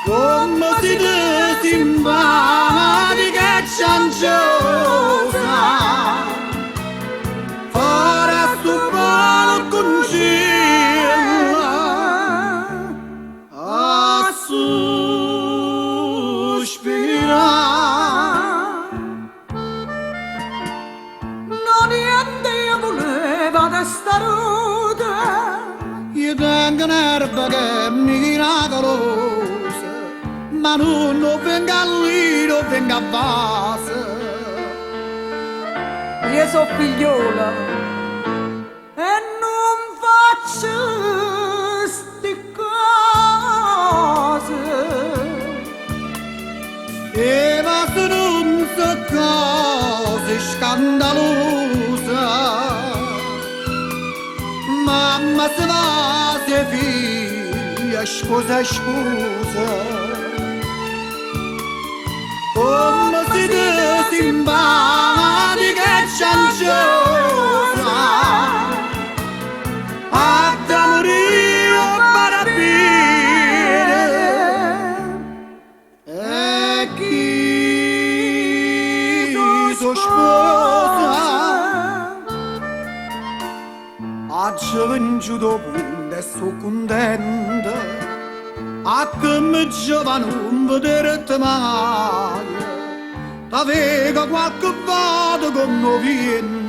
come si simpatica e cianciosa, fare sto palo con cilla, a sospirare. Non niente io voleva da staruta, Io tengo un'erba che è miracolosa, ma non venga lì, non venga a base. io so figliola e non faccio sti cose. E ma se non so cose scandalose, mamma se va se figlia, scusa, scusa. Come si simpatica e cianciosa, a da morire barabine. E chi so sposa, a gioventù dopo e sono contenta, a che mi giova non vedere mai, t'aveva qualche volta con noviente.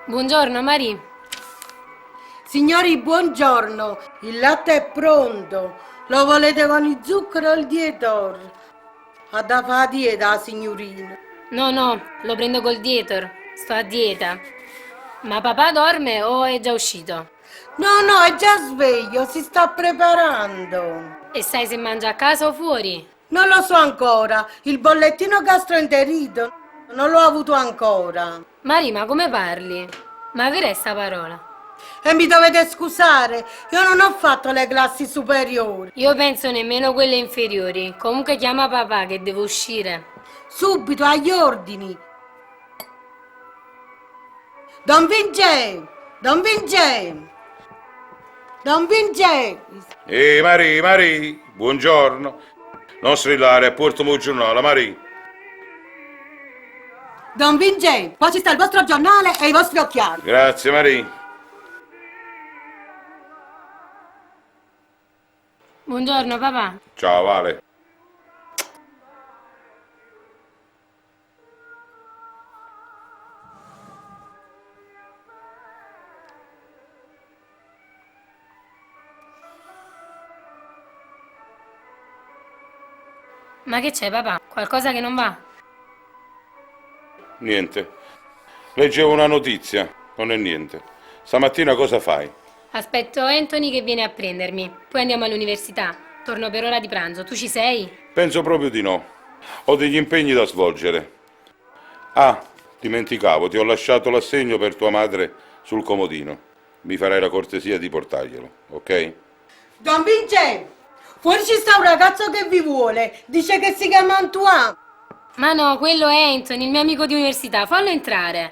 Buongiorno, Mari. Signori, buongiorno, il latte è pronto, lo volete con il zucchero o il dietor? Ha da fare dieta la signorina. No, lo prendo col dietor. Sto a dieta. Ma papà dorme o è già uscito? No, è già sveglio, si sta preparando. E sai se mangia a casa o fuori? Non lo so ancora, il bollettino gastroenterito non l'ho avuto ancora. Mari, ma come parli? Ma vera è sta parola? E mi dovete scusare, io non ho fatto le classi superiori. Io penso nemmeno quelle inferiori. Comunque chiama papà che devo uscire. Subito, agli ordini. Don Vincenzo! Don Vincenzo! Don Vincenzo! Mari, buongiorno. Non strillare, portami il giornale, Mari. Don Vincenzo, qua ci sta il vostro giornale e i vostri occhiali. Grazie, Mari. Buongiorno, papà. Ciao, Vale. Ma che c'è, papà? Qualcosa che non va? Niente. Leggevo una notizia, non è niente. Stamattina cosa fai? Aspetto Anthony che viene a prendermi. Poi andiamo all'università. Torno per ora di pranzo. Tu ci sei? Penso proprio di no. Ho degli impegni da svolgere. Ah, dimenticavo, ti ho lasciato l'assegno per tua madre sul comodino. Mi farai la cortesia di portarglielo, ok? Don Vincenzo, fuori ci sta un ragazzo che vi vuole. Dice che si chiama Antoine. Ma no, quello è Anthony, il mio amico di università. Fallo entrare.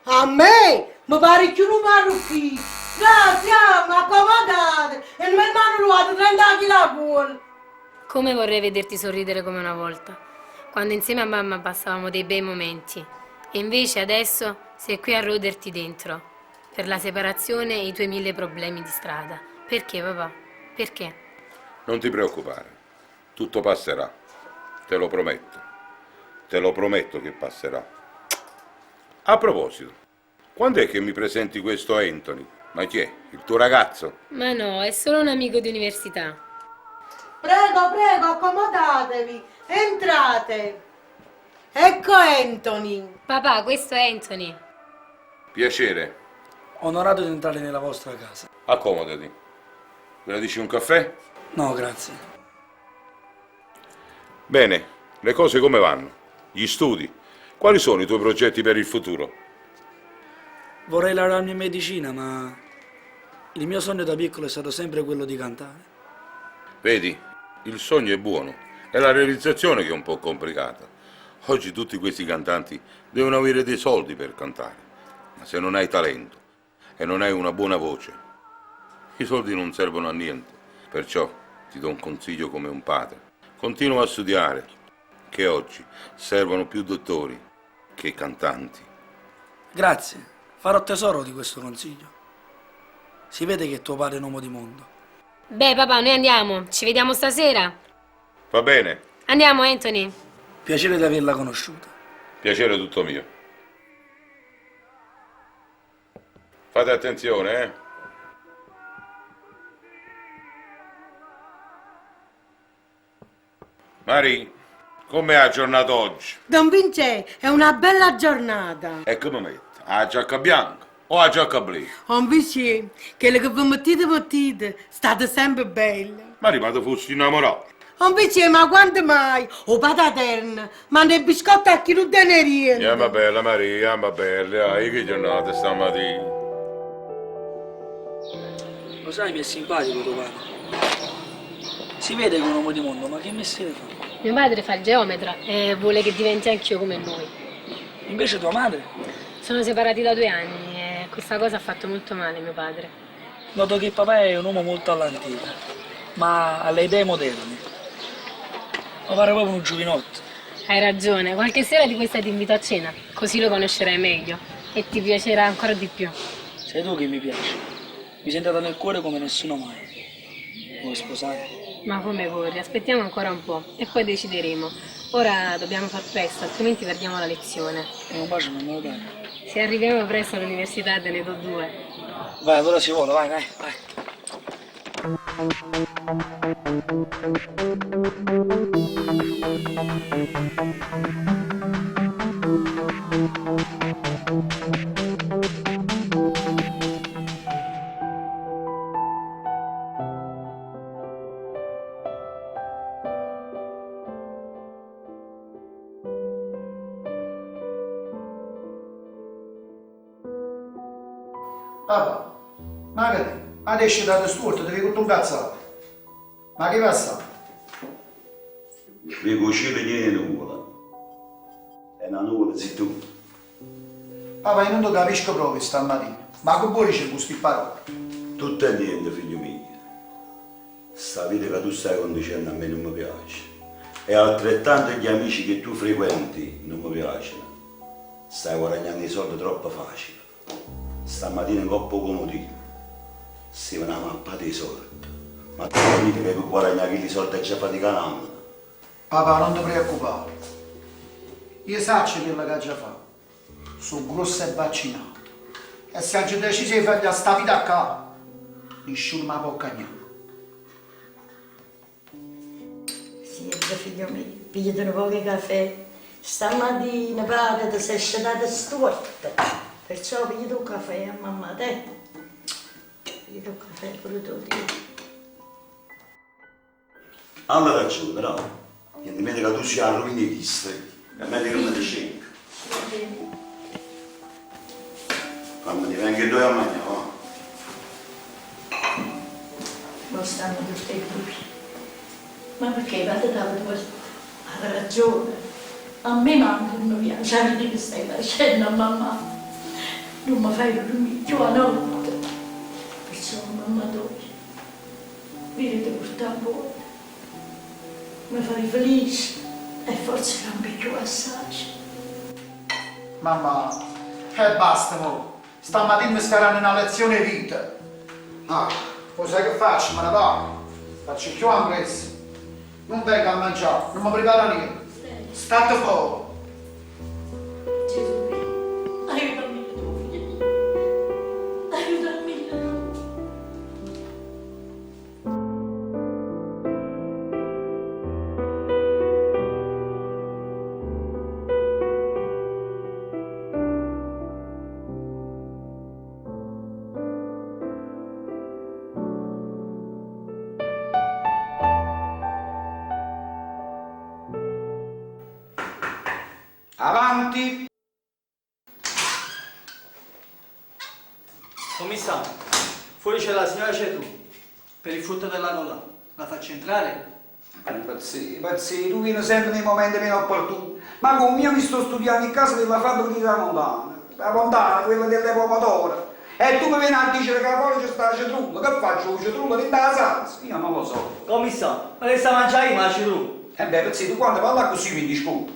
A me? Mi pare che non parlo qui. Grazie, ma accomodate. E il mio hermano lo ha 30 kg vuole. Come vorrei vederti sorridere come una volta, quando insieme a mamma passavamo dei bei momenti. E invece adesso sei qui a roderti dentro, per la separazione e i tuoi 1000 problemi di strada. Perché, papà? Perché? Non ti preoccupare, tutto passerà. Te lo prometto. Te lo prometto che passerà. A proposito, quando è che mi presenti questo Anthony? Ma chi è? Il tuo ragazzo? Ma no, è solo un amico di università. Prego, accomodatevi. Entrate. Ecco Anthony. Papà, questo è Anthony. Piacere. Onorato di entrare nella vostra casa. Accomodati. Gradisci un caffè? No, grazie. Bene, le cose come vanno? Gli studi? Quali sono i tuoi progetti per il futuro? Vorrei laurearmi in medicina, ma Il mio sogno da piccolo è stato sempre quello di cantare. Vedi, il sogno è buono, è la realizzazione che è un po' complicata. Oggi tutti questi cantanti devono avere dei soldi per cantare, ma se non hai talento e non hai una buona voce, i soldi non servono a niente. Perciò ti do un consiglio come un padre. Continua a studiare, che oggi servono più dottori che cantanti. Grazie, farò tesoro di questo consiglio. Si vede che tuo padre è un uomo di mondo. Beh, papà, noi andiamo. Ci vediamo stasera. Va bene, Andiamo, Anthony. Piacere di averla conosciuta. piacere tutto mio. Fate attenzione, eh? Mari, come ha giornato oggi? Don Vincenzo, è una bella giornata. E come mette? La giacca bianca o la giacca blu? Don Vincenzo, quello che vi mettete, state sempre belle. Mari, ma tu fossi innamorato. Don Vincenzo, ma quando mai? O pataterna, manda i biscotti a chi non te ne riente. Ma bella Maria, ma bella, che giornata stamattina. Lo sai, mi è simpatico tuo padre. Si vede che è un uomo di mondo, ma che mestiere fa? Mio padre fa il geometra e vuole che diventi anch'io come lui. Invece tua madre? Sono separati da 2 anni e questa cosa ha fatto molto male mio padre. Noto che papà è un uomo molto all'antica, ma ha le idee moderne. Lo pare proprio un giovinotto. Hai ragione, qualche sera di questa ti invito a cena, così lo conoscerai meglio e ti piacerà ancora di più. Sei tu che mi piaci. Mi sei entrata nel cuore come nessuno mai. Vuoi sposare? Ma come vorrei, aspettiamo ancora un po' e poi decideremo. Ora dobbiamo far presto, altrimenti perdiamo la lezione. E un bacio non me lo dai. Se arriviamo presto all'università te ne do 2. Vai, allora si vola, vai, vai, vai. Papà, ma che te? Adesso da storto, devi tutto un cazzato. Ma che passa? Le cucine piene di nuvola. E una nuvola sei tu. Papà, io non ti capisco proprio stamattina. Ma che vuoi dice queste parole? Tutto e niente, figlio mio. Sta vita che tu stai conducendo a me non mi piace. E altrettanto gli amici che tu frequenti non mi piacciono. Stai guadagnando i soldi troppo facili. Stamattina in coppa comodino. Si va una mappa dei soldi. Ma tu capite che per guadagnare i soldi è già faticando. Papà, non ti preoccupare. Io saccio quello che già fa. Sono grosso e vaccinato. E se oggi deciso di fargli sta vita a capo, nessuno mi può cagnare. Silvia, figlio mio, pigliati un po' di caffè. Stamattina padre ti sei scenato storta. Perciò pigliati un caffè a mamma te. Pigliati un caffè pure tu, Dio. Alla ragione, però. Niente meglio che tu sia a rovine viste. È meglio che non ti scegli. Mamma ti venga due a mangiare, va? Non stanno tutte e due. Ma perché vado da due? Ha ragione. A me manco non mi piace la vita che stai facendo, mamma. Non mi fai dormire più a notte. Perciò mamma toglie. Vieni a portare a voi. Mi fai felice e forse cambi più assaggi. Mamma, e basta mo. Stamattina mi staranno una lezione vita. Ah, lo sai che faccio? Me ne vado. Faccio più ampresso. Non vengo a mangiare, non mi prepara niente. State fuori. Gesù, aiutami tu, figlio. Aiutami. Avanti. Commissario, fuori c'è la signora Cetru, per il frutto dell'anno là. La faccio entrare? Pazzi, tu vieni sempre nei momenti meno opportuni. Ma come io mi sto studiando in casa della fabbrica di la montana, quella delle pomodore. E tu mi vieni a dire che fuori c'è sta la cetrulla, che faccio con la cetrulla dentro la stanza? Io non lo so. Commissario, ma che sta mangiando io, ma la Cetru? E beh, pazzi, tu quando parla così mi discuto.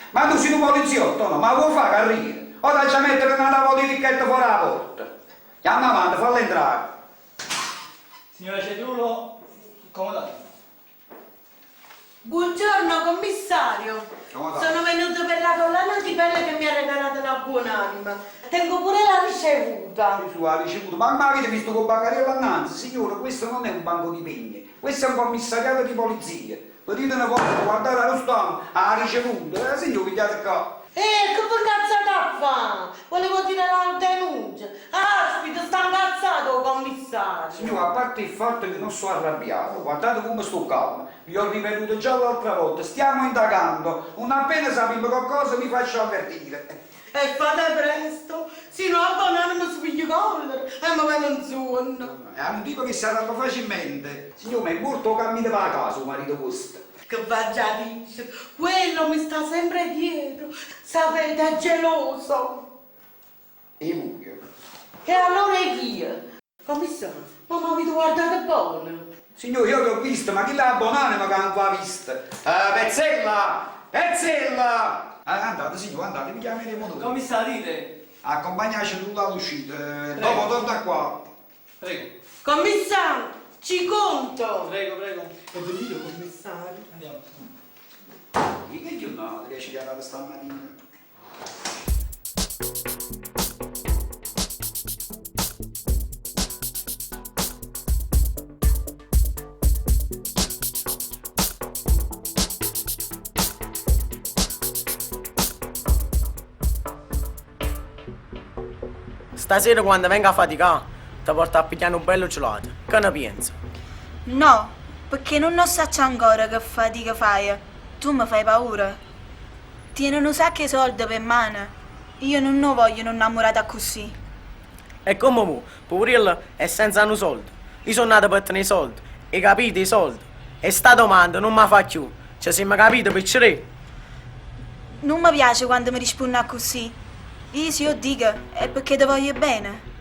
Ma tu sei un poliziotto, no? Ma vuoi fare carriera? O dai a mettere una modifichetto fuori la porta? Andiamo avanti, falla entrare. Signora Cetrulo, accomodate. Buongiorno commissario, Come va? sono venuto per la collana di pelle che mi ha regalato la buonanima. Tengo pure la ricevuta. Tu hai ricevuto, ma avete visto con bancarella annanzi? Signore, questo non è un banco di pegni, questo è un commissariato di polizia. Vedete una volta, guardate lo stampo, ha ricevuto, signore, pigliate qua. Che cazzata fa? Volevo tirare la denuncia. Aspetta, sta incazzato commissario. Signore, a parte il fatto che non sono arrabbiato, guardate come sto calmo, vi ho ripetuto già l'altra volta, stiamo indagando, non appena sappiamo qualcosa vi faccio avvertire. E fate presto, se no abbonarmi su figlio collera e mi viene un sonno. È un tipo che si arrabbia facilmente. Signore, ma è morto o cammina per la casa, il marito vostro? Che va già dice, quello mi sta sempre dietro, sapete, è geloso. E voi? E allora è chi? Commissario, ma mi avete guardato buono? Signore, io vi ho visto, ma chi l'ha abbonato ma che non l'ha vista? Pezzella! Pezzella! Andate, signore, andate, vi chiameremo noi. Commissario, dite. Accompagnateci tu dall'uscita, dopo torna qua. Prego, Commissario, ci conto. prego. Ho venuto commissario. Andiamo. Che giornata che ci chiamate stamattina? Stasera quando venga a faticare, ti porto a pigliare un bello gelato. Che ne pensi? No, perché non so ancora che fatica fai. Tu mi fai paura. Tieni un sacco di soldi per mano. Io non ne voglio innamorata così. E come vuoi? Poverello è senza un soldo. Io sono nato per tenere i soldi. E capite i soldi? E sta domanda non mi fa più. Ci siamo capiti per tre. Non mi piace quando mi rispondi così. Io se io dico è perché ti voglio bene.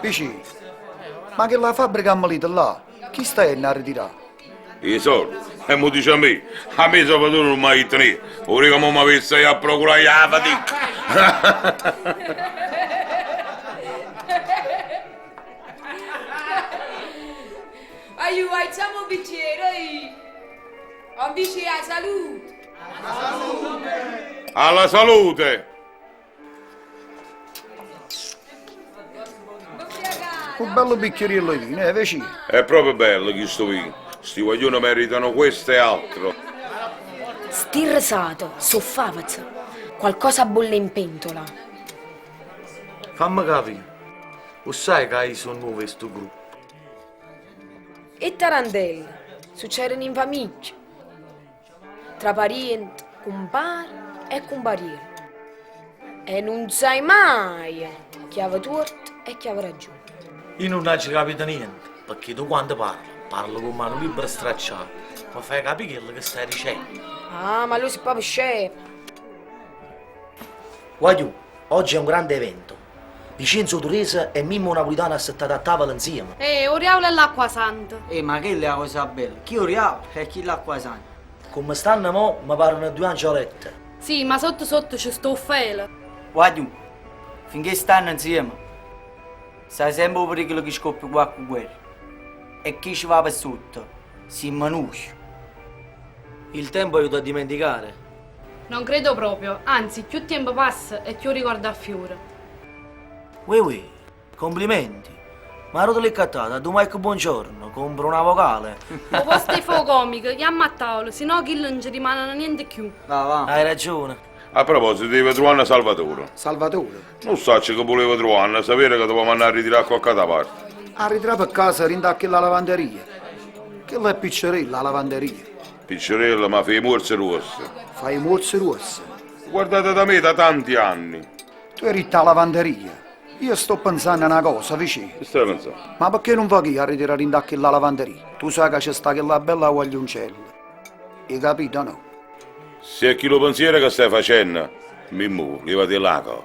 Vicino, ma che la fabbrica ammolita là? Chi stai a ritirare? I soldi? E mo dice a me Salvatore non mi tenere. Ora che mo mi avesse a procurare la fatica. Facciamo un bicchiere, un bicchiere a salute. Alla salute! Un bello bicchierello di vino, vicino. È proprio bello questo vino. Sti guaglioni meritano questo e altro. Stirsato, soffavazza. Qualcosa bolle in pentola. Fammi capire. Lo sai che hai sono nuovo sto gruppo? E tarantelle, succedono in famiglia. Tra parenti, compari e comparieri. E non sai mai chi aveva torto e chi aveva ragione. Io non ho capito niente, perché tu quando parli con mano libera stracciata, ma fai capire quello che stai dicendo. Ah, ma lui si proprio scemo. Guagliù, oggi è un grande evento. Vincenzo Turese e Mimmo Napolitano assettati a tavola insieme. Oriolo e l'acqua santa. Ma che è la cosa bella? Chi Oriolo e chi l'acqua santa? Come stanno mo, mi parlano due angiolette. Sì, ma sotto sotto c'è sto Fela. Guagliù, finché stanno insieme, sai sempre il pericolo che scoppia qualche guerra. E chi ci va per sotto, si manuscio. Il tempo aiuta a dimenticare. Non credo proprio, anzi, più tempo passa e più ricordo a fiore. Uè, complimenti. Ma rotolo è cattata, tu Mike buongiorno, compro una vocale. O posto di fuoco comico, chiama a tavola, sennò chi non ci rimane niente più. Va. Hai ragione. A proposito, devi trovare Salvatore. Salvatore. Non so che volevo trovare, sapere che dobbiamo andare a ritirare a qualche parte. A ritrare per casa rindacchi la lavanderia. Che è piccerella la lavanderia. Piccerella, ma fai morse rosse. Fai morse rosse. Guardate da me da tanti anni. Tu eri a lavanderia. Io sto pensando a una cosa, vicino. Che stai pensando? Ma perché non va chi a ritirare rindacchi la lavanderia? Tu sai che c'è sta quella bella guaglioncella. Hai capito, no? Se è chi lo pensiero che stai facendo, Mimmo, levati la copa.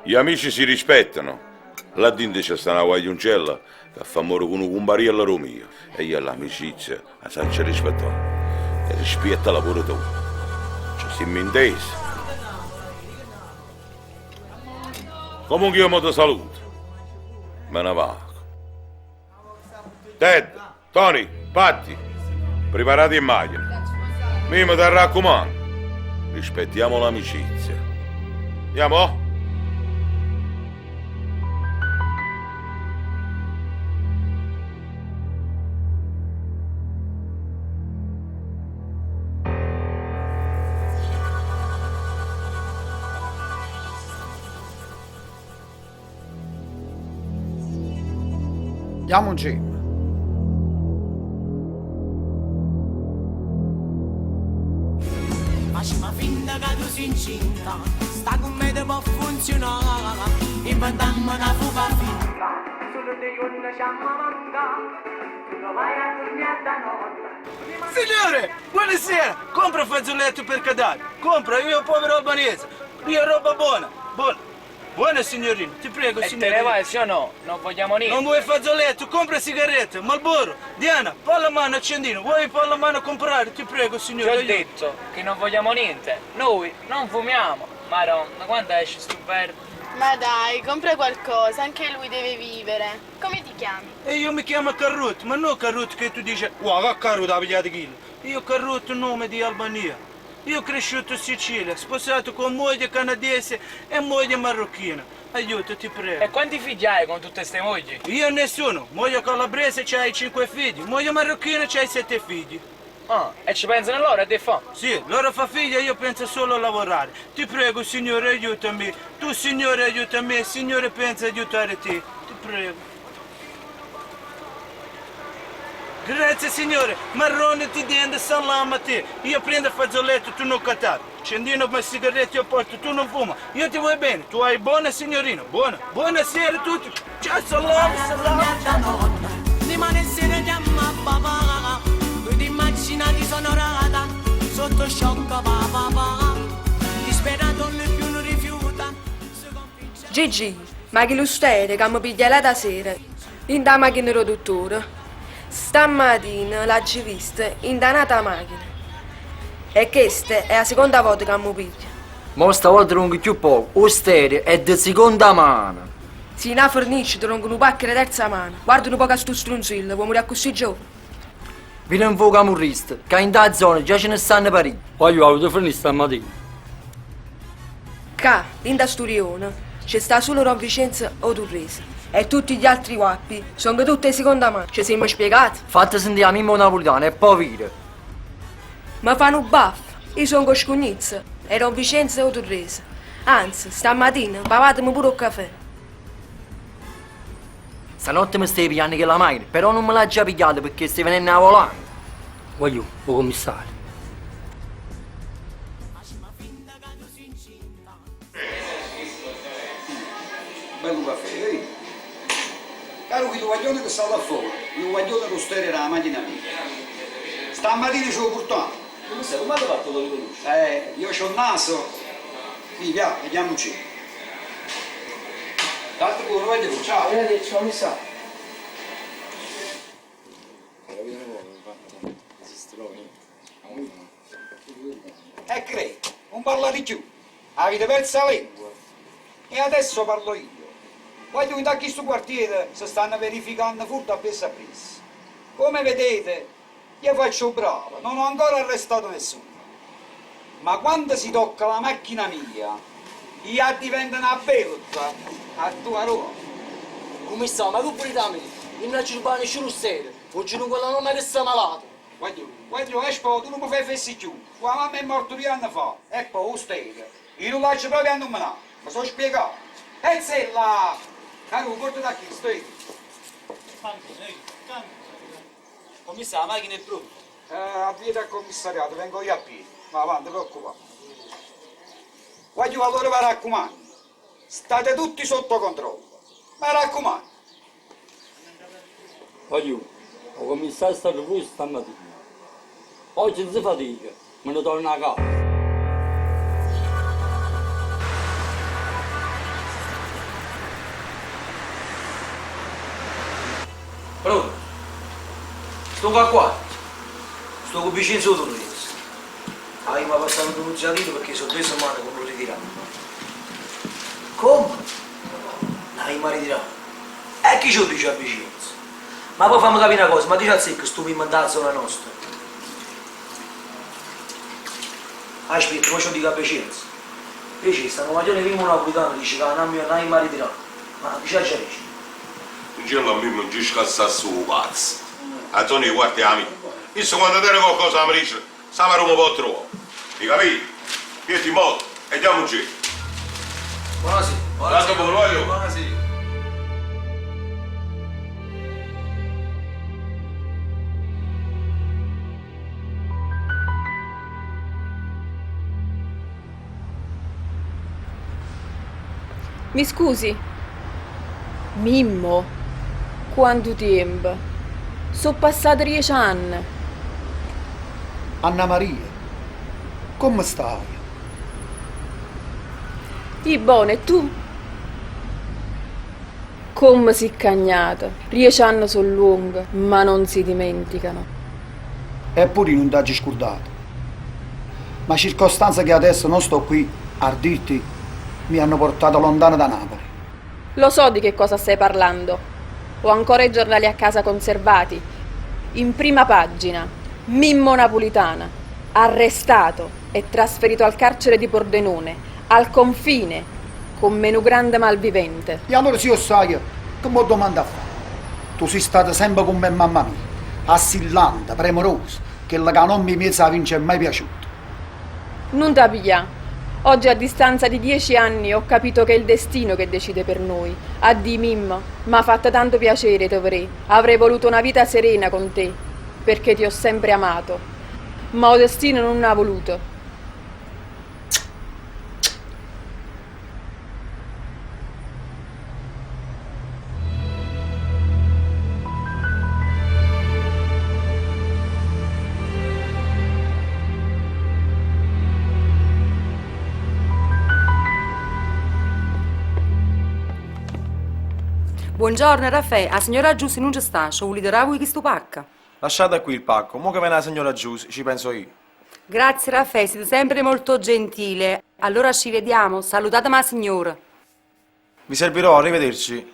Gli amici si rispettano. Là dentro c'è sta una guaglioncella che fa morire con un compariello romio. E io l'amicizia la faccio rispettare. E rispettala pure tu. Ci siamo intesi. Comunque io ti saluto. Me ne vado. Ted, Tony, Patti, preparati in macchina. Mimo, ti raccomando, rispettiamo l'amicizia. Andiamo? Andiamo insieme. Facciamo finta che tu sei incinta, sta con me può funzionare, inventammo una fuga finta, solo te io non ci manca, tu non vai a dormire da notte. Signore, buonasera, compra un fazzoletto per cadavere, compra, io povero albanese, io roba buona, buona. Buona signorina, ti prego signorina. E te ne vai, sì o no? Non vogliamo niente. Non vuoi fazzoletto, compra sigarette, Marlboro. Diana, palla a mano accendino, vuoi palla a mano comprare? Ti prego signore. Ti ho detto che non vogliamo niente. Noi non fumiamo. Madonna, quando esce sto verde? Ma dai, compra qualcosa, anche lui deve vivere. Come ti chiami? E io mi chiamo Carrot, ma non Carrot che tu dici, wow, che Carrot ha pigliato chilo. Io Carrot nome di Albania. Io ho cresciuto in Sicilia, sposato con moglie canadese e moglie marocchina. Aiuto, ti prego. E quanti figli hai con tutte queste mogli? Io nessuno. Moglie calabrese c'hai 5 figli, moglie marocchina c'hai 7 figli. Ah, e ci pensano loro e te fa? Sì, loro fa figli e io penso solo a lavorare. Ti prego, signore, aiutami. Tu, signore, aiuta me. Signore, pensa aiutare te. Ti prego. Grazie signore, marrone ti diende salam a te. Io prendo il fazzoletto, tu non cattare. Accendino per sigarette io porto, tu non fuma. Io ti vuoi bene, tu hai buona signorina, buona. Buonasera a tutti. Ciao salam, salam. Rimane sera chiama papà, tu ti immaginati sonorata, sotto shock papà, disperato non più non rifiuta. Gigi, ma che lo stai che mi piglia la sera? In da macchina roduttore. Stamattina l'ho vista in danata macchina. E questa è la seconda volta che mi piglia. Ma stavolta non più poco, o stereo è di seconda mano. Se una fornice tronco un pacco di terza mano, guarda un po' a sto stronzillo, può morire così giovane. Vieni un po' camurrista, che in da zona già ce ne stanno parecchi. Voglio avuto finito stamattina. Qua, in da Sturione, c'è sta solo Ron Vicenza o Turrese. E tutti gli altri guappi sono tutte di seconda mano. Ci siamo spiegati? Fate sentire a Mimmo Napolitano e poi vire. Ma fanno baff. Io sono con Scugnizza e Ron Vicenza o Turrese. Anzi, stamattina pavatemi pure un caffè. Stanotte mi stai pigliando che la macchina, però non me l'ha già pigliata perché stai venendo a volante. Voglio, o commissario. Bello caffè, vedi? Caro qui guaglione che sta là fuori, il guaglione lo stereo era la macchina mia. Stamattina ce lo portiamo. Come sei? Come hai fatto lo riconosci? Io c'ho il naso. Via, vediamoci. Tanto buono, vedi, ciao. Ciao, mi sa. E credi, non parla di più. Avete perso la lingua. E adesso parlo io. Voglio che da questo quartiere si stanno verificando furto a presa a presa. Come vedete, io faccio bravo, non ho ancora arrestato nessuno. Ma quando si tocca la macchina mia, io divento una belva a tua ruota. Commissario, ma che pure da me? Non mi rubare nessuno sera. Oggi non quella nonna che sta malata. Guarda, tu non mi fai fessi più. Tua mamma è morta 2 anni fa. E poi, stega. Io non lascio proprio a nominare. Mi sono spiegato. E sei là. Caro, porta da qui, stega. Commissario, la macchina è pronta. Avviate al commissariato, vengo io a piedi. Ma avanti, preoccupate. Voglio allora vi raccomando. State tutti sotto controllo. Mi raccomando. Voglio, il commissario è stato pure stamattina. Oggi non si fatica, me ne torno a casa. Pronto? Sto qua. Sto con Vincenzo Torres. Mi ha passato un giardino perché sono 2 settimane che non lo ritirano. Come? Mi ha ritirato. E chi ci lo dice a Vincenzo? Ma poi fammi capire una cosa, ma dici a sé che sto mi mandando la zona nostra. Aspetta, poi ci dico a Vincenzo. Invece sta maglione primo napolitano dice che non mi ha ritirato. Ma dice a Cereci. Dice a me non ci scassa su pazzo. Antonio, guardi amico. Io quando te qualcosa mi dice, stiamo un po' troppo. Mi capite? Piedi in moto e andiamo in giro. Buonasera. Buonasera. Mi scusi? Mimmo? Quanto tempo? Sono passati 10 anni. Anna Maria, come stai? Di buono, e tu? Come si è cagnata. 10 anni sono lunghi, ma non si dimenticano. Eppure non t'hai scordato. Ma circostanze che adesso non sto qui a dirti mi hanno portato lontano da Napoli. Lo so di che cosa stai parlando. Ho ancora i giornali a casa conservati. In prima pagina, Mimmo Napolitana, arrestato e trasferito al carcere di Pordenone, al confine, con meno grande malvivente. E allora se io sai, che mi domanda a fare? Tu sei stata sempre con me mamma mia, assillante, premurosa, che la che non mi mezza vince è mai piaciuto. Non da piglia. Oggi, a distanza di 10 anni, ho capito che è il destino che decide per noi. Addio Mimmo, mi ha fatto tanto piacere te. Avrei voluto una vita serena con te, perché ti ho sempre amato. Ma il destino non ha voluto. Buongiorno Raffaele, la signora Giussi non ci sta, ci vuole dare voi questo pacca. Lasciate qui il pacco, mo che viene la signora Giussi, ci penso io. Grazie Raffaele, siete sempre molto gentile. Allora ci vediamo, salutatemi la signora. Vi servirò, arrivederci.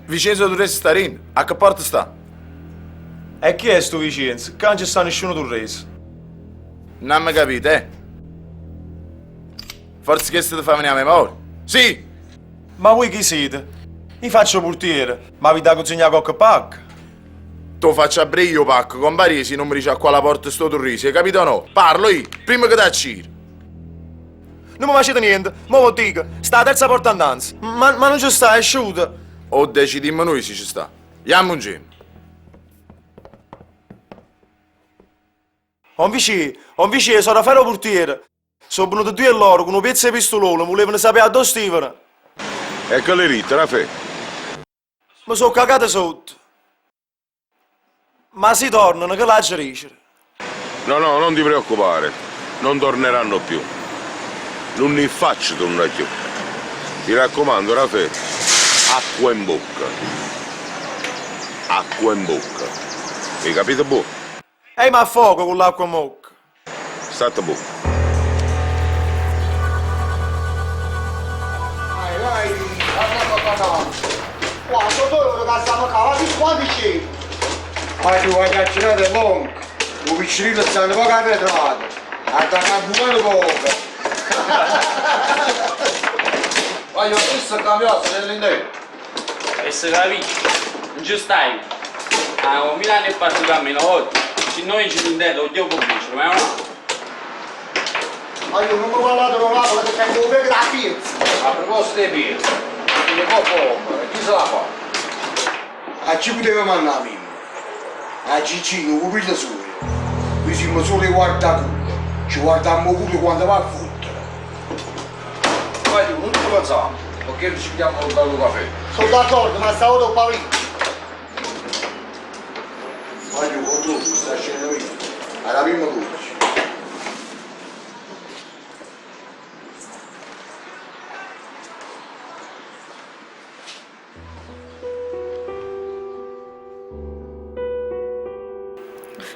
Vincenzo Torres sta in? A che porta sta? E chi è sto Vincenzo? Che non ci sta nessuno Torres. Non mi capite, Forse che state fa venire a memoria? Sì! Ma voi chi siete? Io faccio portiere, ma vi da consegnare qualche pacco? Tu faccio aprire io pacco, con Baresi non mi dice a quale porta sto Torrisi, hai capito o no? Parlo io, prima che t'acciro. Non mi facete niente, mo vi dico, sta la terza porta annanzi. Ma non ci sta, è asciutta. O decidiamo noi se ci sta. Andiamo insieme. Ho invece, sono Raffaele portiere. Sono venuti 2 loro con un pezzo di pistolone, volevano sapere a dove stivano. Ecco le ritte, Raffaele. Mi sono cagato sotto. Ma si tornano, che la ricere. No, non ti preoccupare. Non torneranno più. Non ne faccio tornare più. Ti raccomando, Raffaele, acqua in bocca. Acqua in bocca. Hai capito, boh? Ma a fuoco con l'acqua in bocca. State boh. quanti c'è? Ma tu hai catturato il monco, un piccerino stanno poco arretrato, attaccato buono poco. Voglio questo cambiato nell'indetto. E se capisci, non ci stai. A Milano e parto cammino oggi. Se noi ci intendo, Dio pubblico, ma no? Ma io non mi parlate con l'altro perché tengo un po' da pizza. A proposito di pizza, ne può poco, chi se la fa? A ci poteva mandare mio. A Cicino, un figlio suo. Noi siamo solo i guardaculo. Ci guardammo pure quando va a fottere. Vai tu, non ti facciamo, perché ci chiamo dal caffè. Sono d'accordo, ma stavo dopo palino. Ma io controllo, sta scendendo via. Alla prima luce.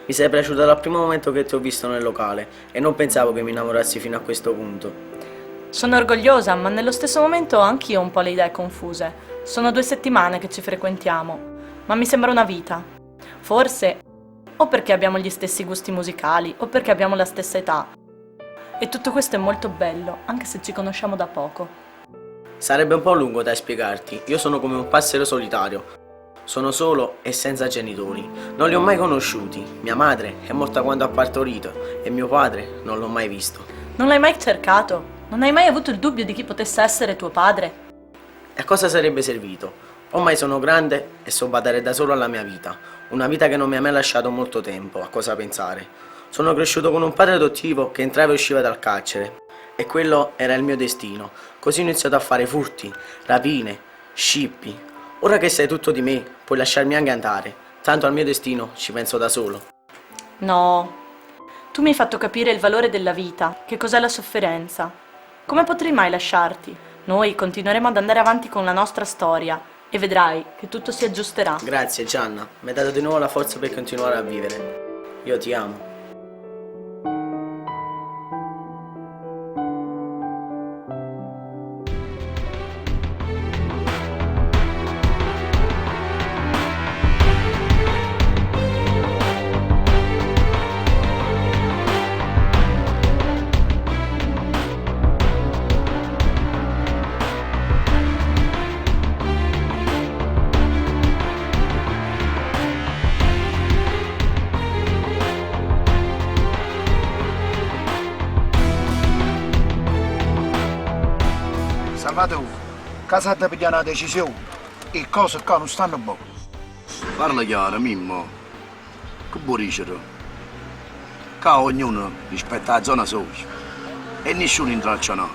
Mi sei piaciuta dal primo momento che ti ho visto nel locale e non pensavo che mi innamorassi fino a questo punto. Sono orgogliosa, ma nello stesso momento anch'io ho un po' le idee confuse. Sono 2 settimane che ci frequentiamo, ma mi sembra una vita. Forse o perché abbiamo gli stessi gusti musicali o perché abbiamo la stessa età. E tutto questo è molto bello, anche se ci conosciamo da poco. Sarebbe un po' lungo da spiegarti, io sono come un passero solitario. Sono solo e senza genitori, non li ho mai conosciuti. Mia madre è morta quando ha partorito e mio padre non l'ho mai visto. Non l'hai mai cercato? Non hai mai avuto il dubbio di chi potesse essere tuo padre? E a cosa sarebbe servito? Ormai sono grande e so badare da solo alla mia vita. Una vita che non mi ha mai lasciato molto tempo a cosa pensare. Sono cresciuto con un padre adottivo che entrava e usciva dal carcere. E quello era il mio destino. Così ho iniziato a fare furti, rapine, scippi. Ora che sai tutto di me, puoi lasciarmi anche andare. Tanto al mio destino ci penso da solo. No. Tu mi hai fatto capire il valore della vita, che cos'è la sofferenza. Come potrei mai lasciarti? Noi continueremo ad andare avanti con la nostra storia e vedrai che tutto si aggiusterà. Grazie Gianna, mi hai dato di nuovo la forza per continuare a vivere. Io ti amo. Salvatore, casa da pigliare una decisione e cose qua non stanno buone. Parla chiaro, Mimmo. Che vuoi dicere? Qua ognuno rispetta la zona sua e nessuno intralcianato.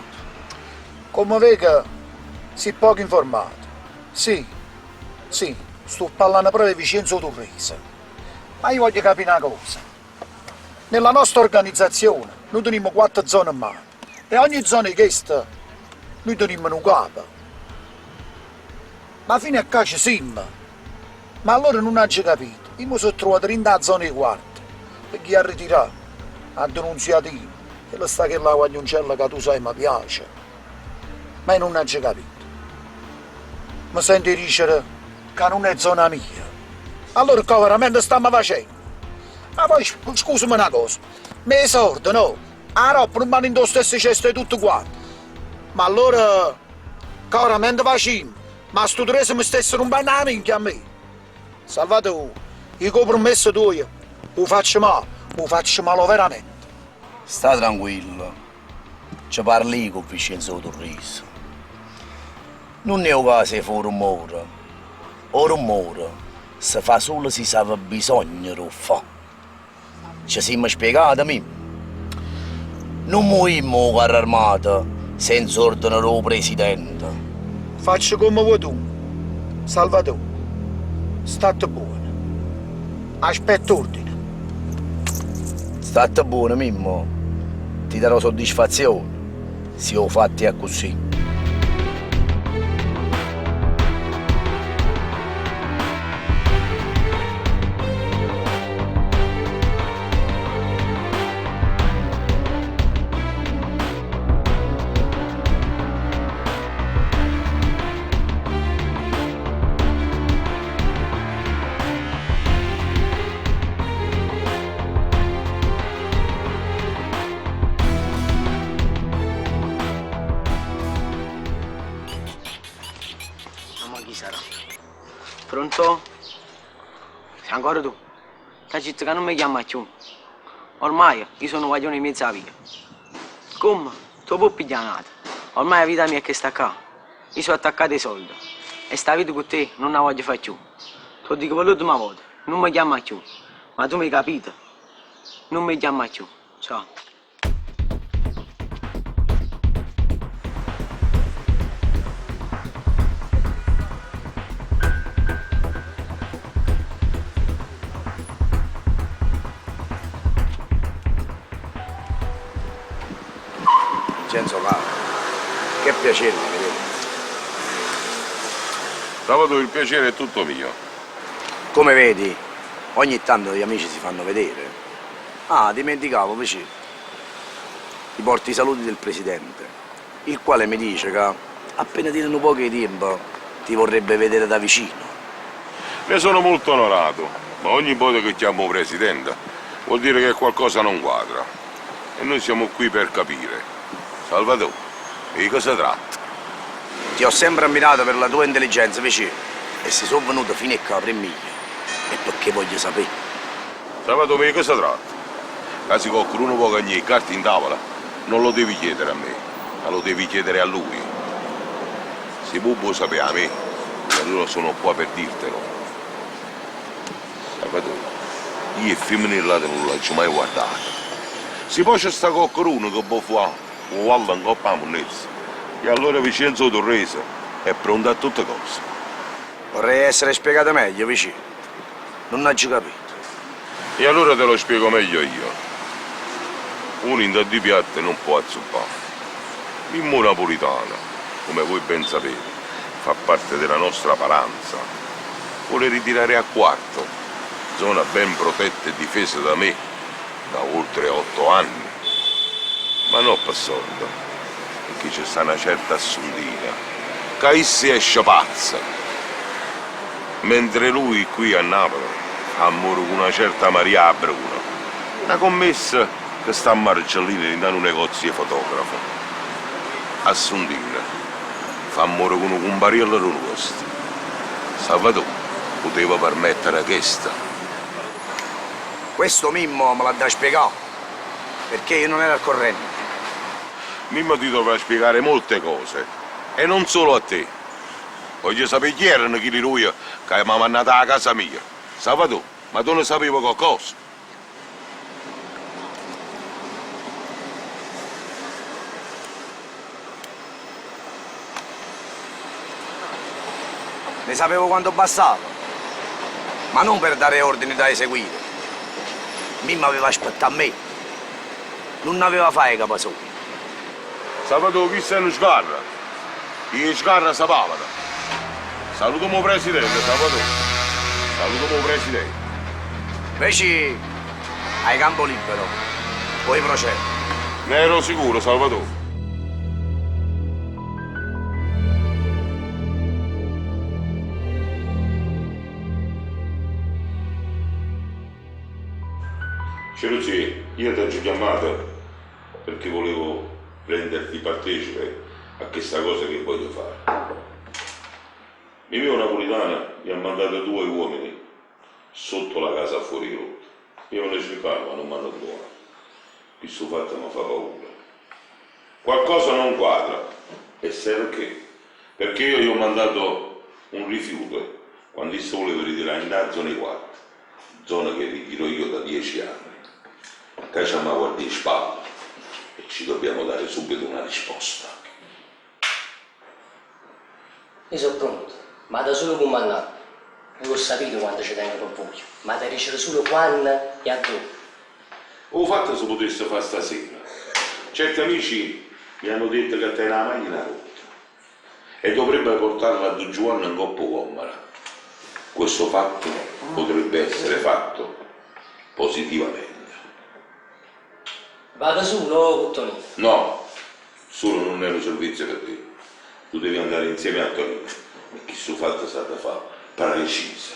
Come vedi, sei poco informato. Sì, sto parlando proprio di Vincenzo Torrese. Ma io voglio capire una cosa. Nella nostra organizzazione noi teniamo 4 zone mani e ogni zona di questa noi teniamo un capo. Ma fino a qua ci siamo. Ma allora non hanno capito. Io mi sono trovato in da zona di quarto. Perché ha ritirato, ha denunziativo. E lo sta che la guaglioncella che tu sai mi piace. Ma io non hanno capito. Mi senti dicere che non è zona mia. Allora che veramente stiamo facendo? Ma poi scusami una cosa. Me sordo, no? La roba non vanno in lo stesso cesto tutto quanto. Ma allora, veramente facciamo? Ma sto Torrese mi stesse rompendo la minchia a me. Salvatore, il compromesso tuo, lo facciamo veramente. Sta tranquillo. Ci parli con Vincenzo Torrese. Non è un caso se fa un rumore. Un rumore si fa solo se si aveva bisogno di fare. Ci siamo spiegati, mi? Non muoviamo carro armato senza ordine del presidente. Faccio come vuoi tu, Salvatore. State buono. Aspetto ordine. State buono, Mimmo. Ti darò soddisfazione se ho fatti a così. Ma chi sarà? Pronto? Sei ancora tu? Stai zitto che non mi chiama più. Ormai io sono un guaglione in mezzo alla via. Come? Tu puoi pigliare. Ormai la vita mia è che sta qua. Io sono attaccato ai soldi. E sta vita con te non la voglio fare più. Te lo dico per l'ultima volta. Non mi chiama più. Ma tu mi hai capito? Non mi chiama più. Ciao. Vincenzo caro, che piacere di vedere. Sabato il piacere è tutto mio. Come vedi, ogni tanto gli amici si fanno vedere. Ah, dimenticavo, vicino. Ti porti i saluti del presidente, il quale mi dice che appena tiene un po' di tempo ti vorrebbe vedere da vicino. Ne sono molto onorato, ma ogni volta che chiamo presidente vuol dire che qualcosa non quadra. E noi siamo qui per capire. Salvatore, di cosa tratta? Ti ho sempre ammirato per la tua intelligenza, vicino, e se sono venuto fino a qua per miglia, è perché voglio sapere. Salvatore, di cosa tratta? Casi qualcuno può cagnare carte in tavola, non lo devi chiedere a me, ma lo devi chiedere a lui. Se può sapere a me, allora sono qua per dirtelo. Salvatore, io e femminile non l'ho mai guardato. Se poi c'è sta qualcuno che può fare un vallo in coppa a monnezza, e allora Vincenzo Torrese è pronto a tutte cose. Vorrei essere spiegato meglio, vicino. Non ho già capito. E allora te lo spiego meglio io. Un in di piatte non può azzuppare. Mimmo napolitana, come voi ben sapete, fa parte della nostra paranza. Vuole ritirare a quarto, zona ben protetta e difesa da me da oltre 8 anni. Ma non per soldo, perché c'è sta una certa Assundina, che si esce pazza. Mentre lui qui a Napoli amore con una certa Maria Bruna, una commessa che sta a Marcellina in un negozio di fotografo. Assundina fa amore con un compariello nostro. Salvatore poteva permettere questa. Questo Mimmo me l'ha da spiegare, perché io non ero al corrente. Mimmo ti dovrà spiegare molte cose, e non solo a te. Voglio sapere chi erano chi di lui che mi ha mandato a casa mia. Salvatore, ma tu ne sapevi qualcosa? Ne sapevo quanto bastava, ma non per dare ordini da eseguire. Mimmo aveva aspettato a me, non aveva fare capo solo. Salvatore, chi sei in sgarra? In sgarra sapavano. Salutiamo presidente, Salvatore. Salutiamo presidente. Invece hai campo libero, puoi procedere. Ne ero sicuro, Salvatore. Cerucci, io ti ho chiamato perché volevo renderti partecipe a questa cosa che voglio fare. Mimmo napolitana mi ha mandato 2 uomini sotto la casa fuori rotta. Io me ne cercavo, ma non mi hanno trovato. Questo fatto mi fa paura. Qualcosa non quadra. E sai perché? Perché io gli ho mandato un rifiuto quando io volevo ritirare in da zona 4, zona che ritiro io da 10 anni. Che ci hanno guardato in spalle e ci dobbiamo dare subito una risposta. Io sono pronto, ma da solo comandato. Io ho sapito quando ci tengo per voi, ma da dicere solo quando e a dove. Ho fatto se potesse fare stasera. Certi amici mi hanno detto che te la macchina rotta e dovrebbe portarla a Don Giovanni in coppa Commara. Questo fatto potrebbe essere fatto positivamente. Vado solo, Cottonino? No, solo non è un servizio per te. Tu devi andare insieme a Tonino, perché questo fatto sa da fare precisa.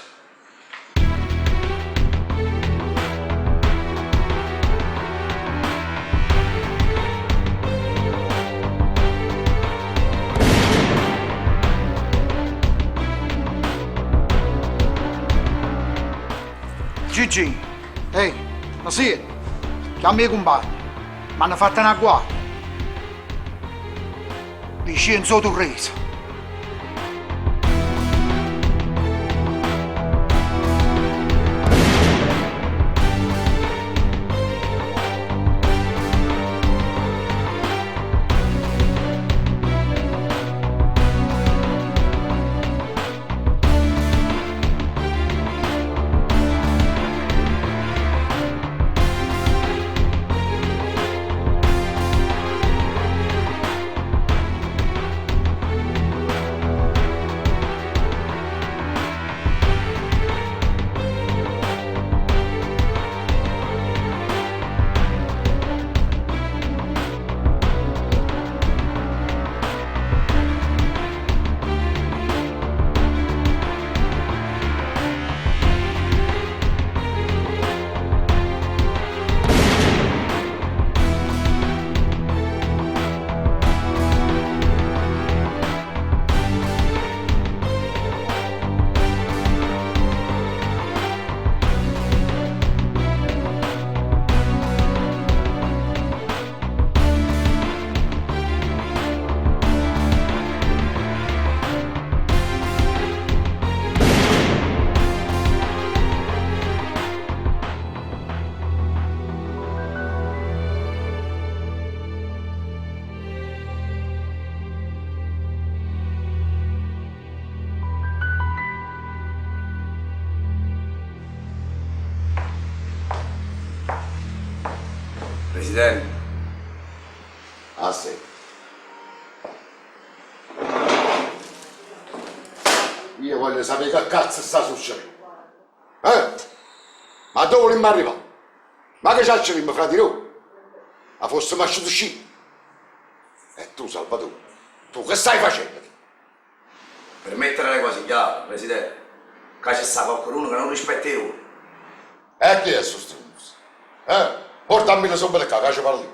Gigi, ehi, ma sì, chiami i compagni, mi hanno fatto una guardia. Vincenzo Turrese. Presidente. Ah sì. Io voglio sapere che cazzo sta succedendo. Ma dove vogliamo arrivare? Ma che c'è fra di noi? Ma fosse masciuto uscire. E tu, Salvatore, tu che stai facendo? Per mettere le cose chiare, Presidente, che c'è sta qualcuno che non rispetta i ruoli. E chi è questo stronzo? Portammi le somme qua, che ci parli.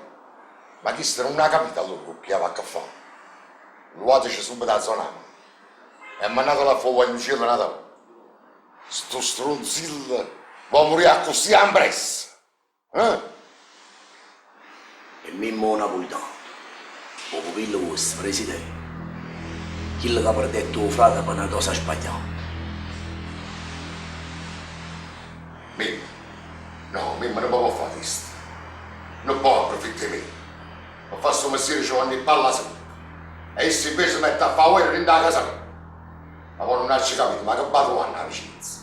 Ma chi sta non ha capito allora con chi va a fare? Luateci subito a zona. E mandato la fuoco in cielo Natale. Sto stronzillo va a morire così ampresso. E Mimmo Napolitano, o pupillo vostro, Presidente, quello che ha perdetto il frate per una cosa sbagliata. Mimmo, no, Mimmo non può fare questo. Non può approfittare di me. Ma fa sto mestiere ci vanno in palla sempre. E essi invece si mette a fare guerra in da casa mia. Ma poi non ci capito, ma che batto hanno la vicinanza?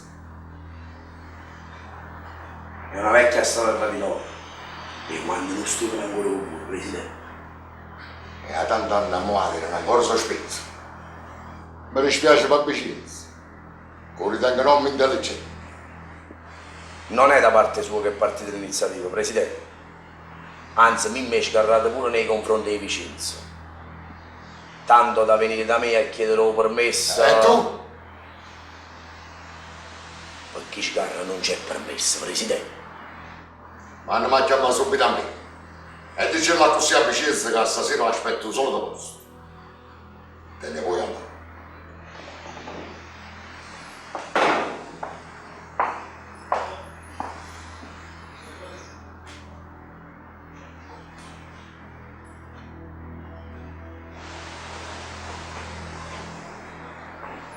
È una vecchia storia tra di noi. E quando non stupido ancora con voi, Presidente. E a tanto anni a muovere non ancora sospetto. Mi dispiace per Vicenza. Lo ritengo un uomo intelligente. Non è da parte sua che è partita l'iniziativa, Presidente. Anzi, mi è scarrata pure nei confronti di Vicenza. Tanto da venire da me a chiedere il permesso. E tu? Per chi scarra non c'è permesso, Presidente. Ma non mi ha chiamato subito a me. E dicerla così a Vicenza che stasera aspetto solo da posto. Te ne vuoi andare.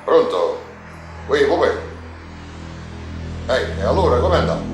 Pronto? Ui, come? E allora come andiamo?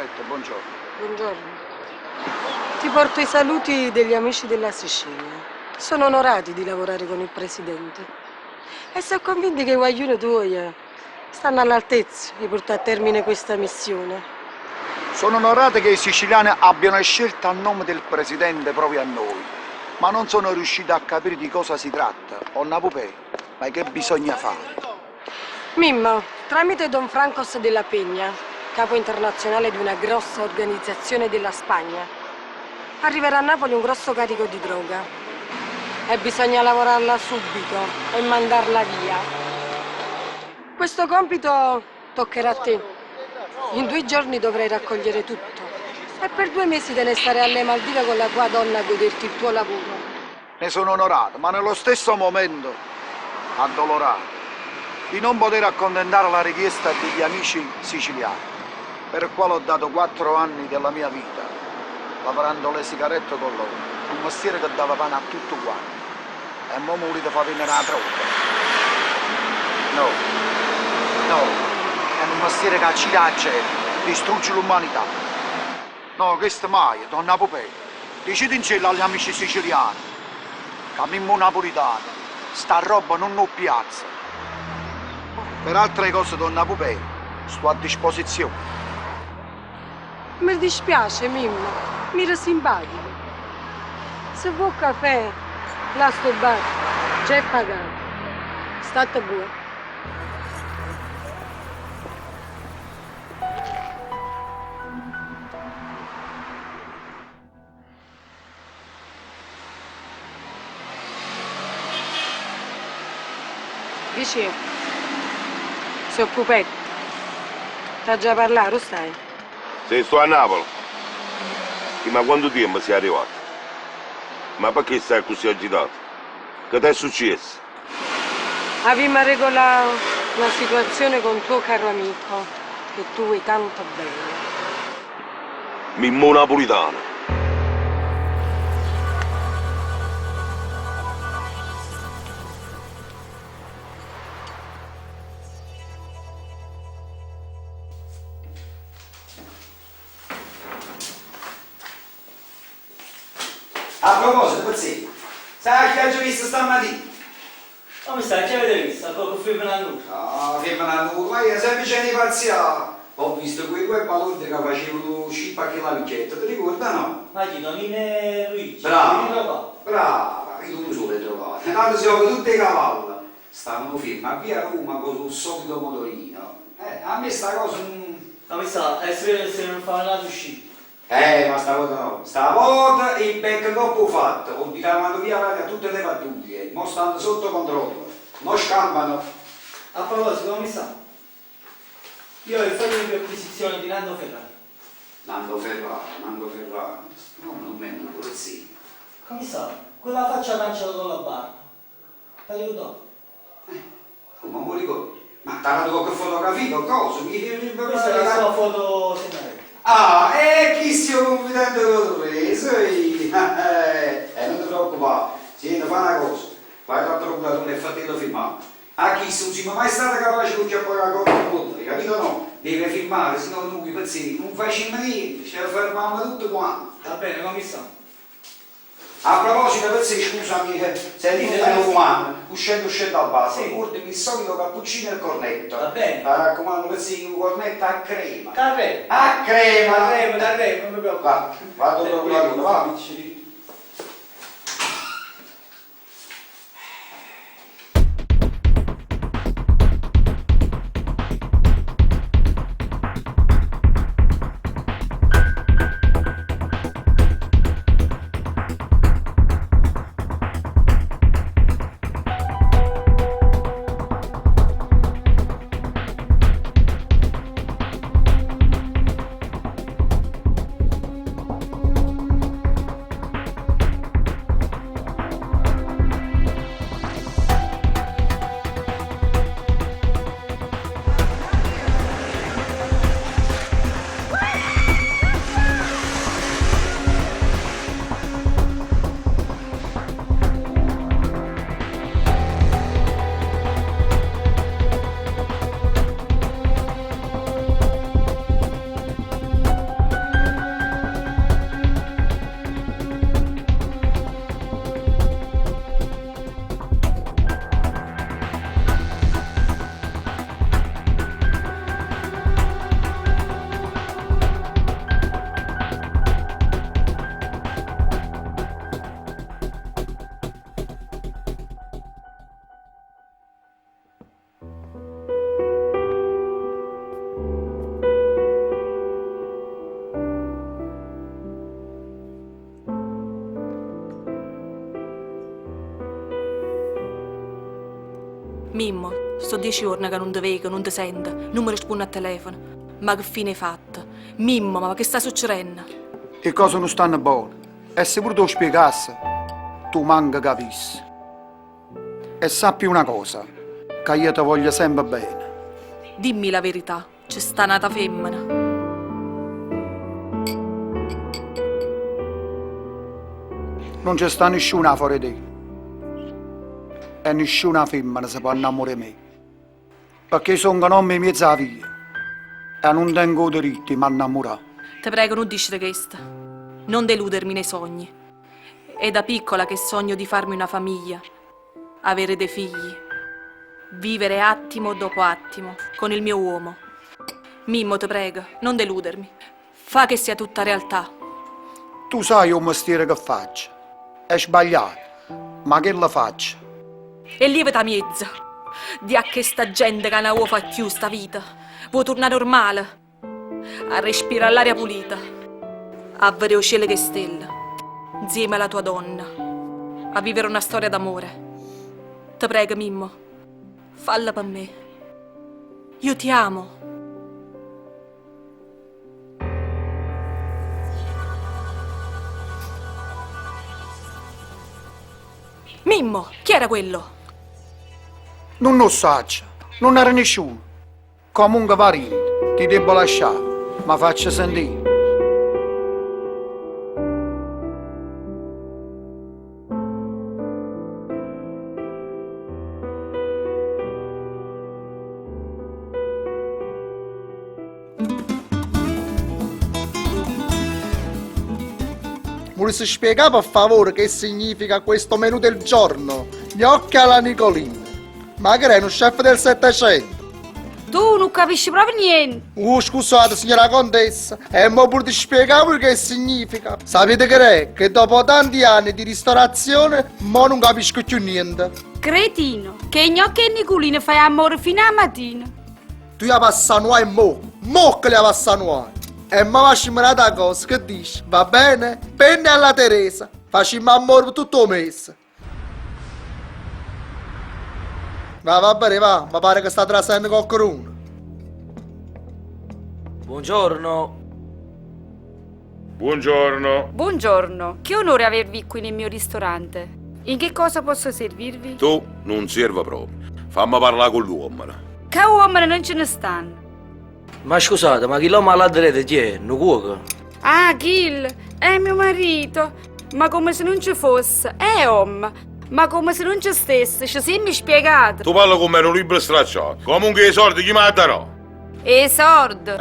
Corretto, buongiorno. Buongiorno. Ti porto i saluti degli amici della Sicilia. Sono onorati di lavorare con il presidente. E sono convinti che i guaglioni tuoi stanno all'altezza di portare a termine questa missione. Sono onorato che i siciliani abbiano scelto a nome del presidente proprio a noi, ma non sono riuscito a capire di cosa si tratta. O Napupè, ma che bisogna fare? Mimmo, tramite Don Francos della Peña, capo internazionale di una grossa organizzazione della Spagna, arriverà a Napoli un grosso carico di droga e bisogna lavorarla subito e mandarla via. Questo compito toccherà a te. In 2 giorni dovrai raccogliere tutto e per 2 mesi te ne stare alle Maldive con la tua donna a goderti il tuo lavoro. Ne sono onorato, ma nello stesso momento addolorato di non poter accontentare la richiesta degli amici siciliani, per il quale ho dato 4 anni della mia vita, lavorando le sigarette con loro, un mestiere che dava pane a tutto quanto. E mo' mi volete far venire la droga? No, è un mestiere che accide la gente, distrugge l'umanità. No, questo mai, donna Popè, dicete in cielo agli amici siciliani, che Mimmo napolitano, sta roba non ho piazza. Per altre cose, donna Popè, sto a disposizione. Mi dispiace, Mimmo, mi era simpatico. Se vuoi caffè, là sto bar, già è pagato. State buono. Dici, sono Pupetto. T'ha già parlato, stai? Se sto a Napoli. Ma quanto tempo sei arrivato? Ma perché stai così agitato? Che ti è successo? Abbiamo regolato la situazione con tuo caro amico, che tu vuoi tanto bene. Mimmo napolitano. A proposito, Pazzetto, sai che hai visto stamattina? Come stai? Che avete visto? Poco firma nulla. Ah, firma nulla, ma io sempre c'è di parziale. Ho visto quei 2 ballotti che facevano scippa che la vicetta, ti ricorda no? Ma chi, Donine Luigi? Brava, io tu solo hai trovato. Tanto siamo tutti i cavalli. Stavano fermi a via Roma con il solito motorino. A me sta cosa non... Come sta? È vero che se non fa la uscita. Ma stavolta no. Stavolta il becco troppo fatto. Ho tirato via a tutte le pattuglie. Non stanno sotto controllo. Non scappano. A proposito, come sta? Io ho fatto le acquisizioni di Nando Ferrari. Nando Ferrari. No, non me ne polizia. Come sta? Quella faccia lanciata con la barba. La ricordo? Come non mi ricordo? Ma t'ha dato qualche fotografia o cosa? Questa è la sua foto segnaletta. Chi stiamo confidando che l'ho preso? Non ti preoccupare. Siete, fa una cosa. Vai dal procuratore e fatelo firmare. A chi non siamo mai stati capaci di chiappare la cosa in conto, capito no? Deve firmare, se no noi pezzetti non facciamo niente, ce la fermiamo tutto quanto. Va bene, come sta? A proposito, pezzetti, scusami, sentite un umano, uscendo dal bar, portami il solito cappuccino e il cornetto. Va bene. Mi raccomando, pezzetti, un cornetto a crema. A crema, non mi preoccupare. Vado al procuratore, va. Mimmo, sto 10 giorni che non ti vedo, non ti sento, non mi rispondo al telefono. Ma che fine hai fatto? Mimmo, ma che sta succedendo? Le cose non stanno buone. E se pure tu spiegassi, tu manca capissi. E sappi una cosa, che io ti voglio sempre bene. Dimmi la verità, c'è sta nata femmina. Non c'è sta nessuna fuori di te. E nessuna femmina si può innamorare di me. Perché sono nome mezza la via. E non tengo diritto di innamorare. Ti prego, non dici questo. Non deludermi nei sogni. È da piccola che sogno di farmi una famiglia, avere dei figli, vivere attimo dopo attimo con il mio uomo. Mimmo, ti prego, non deludermi. Fa che sia tutta realtà. Tu sai un mestiere che faccio. È sbagliato, ma che la faccio? E lievita mezza di a che sta gente che non vuole fare più sta vita. Vuoi tornare normale, a respirare l'aria pulita, a vedere il cielo che stella, insieme alla tua donna, a vivere una storia d'amore. Ti prego, Mimmo, falla per me. Io ti amo. Mimmo, chi era quello? Non lo saggio, non era nessuno. Comunque va rindo, ti devo lasciare, ma faccio sentire. Volessi spiegare per favore che significa questo menù del giorno? Gnocchi alla Nicolina. Ma che è uno chef del Settecento? Tu non capisci proprio niente. Scusate signora contessa, e mo pure ti spiegavo che significa. Sapete che è? Che dopo tanti anni di ristorazione, mo non capisco più niente. Cretino, che gnocchi e Nicolina fai amore fino a mattina. Tu la passa noi mo che la passa noi. E ma facciamo una cosa, che dici? Va bene? Penne alla Teresa, facciamo amore per tutto il mese. Va bene, va, mi pare che sta trasendo qualcuno. Buongiorno. Buongiorno. Buongiorno, che onore avervi qui nel mio ristorante. In che cosa posso servirvi? Tu non serve proprio. Fammi parlare con l'uomo. Che uomini non ce ne stanno. Ma scusate, ma chi l'uomo all'adrete chi è? Un cuoco? Ah, Gil, è mio marito. Ma come se non ci fosse, è uomo. Ma come se non ci stesse, ci sei spiegato. Tu parli con me un libro stracciato. Comunque i soldi chi mi darò? E soldi?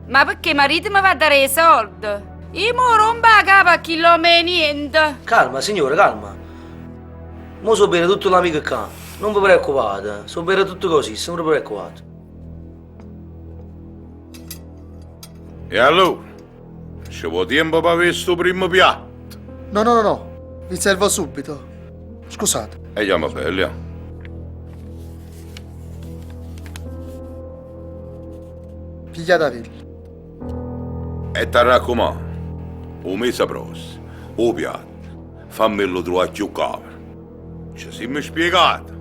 Ma perché marito mi va a dare i soldi? Io mo rompo la capa a chi lo me niente. Calma, signore, calma. Mo so bene tutto l'amico qua. Non vi preoccupate, so bene tutto così, non vi preoccupate. E allora? Ci vuole tempo per avere sto primo piatto? No, vi servo subito. Scusate. E chiama bella. Pigliatevi. E ti raccomando, un mese prossimo, o piatto, fammelo trovare più cavolo. Ci siamo spiegati.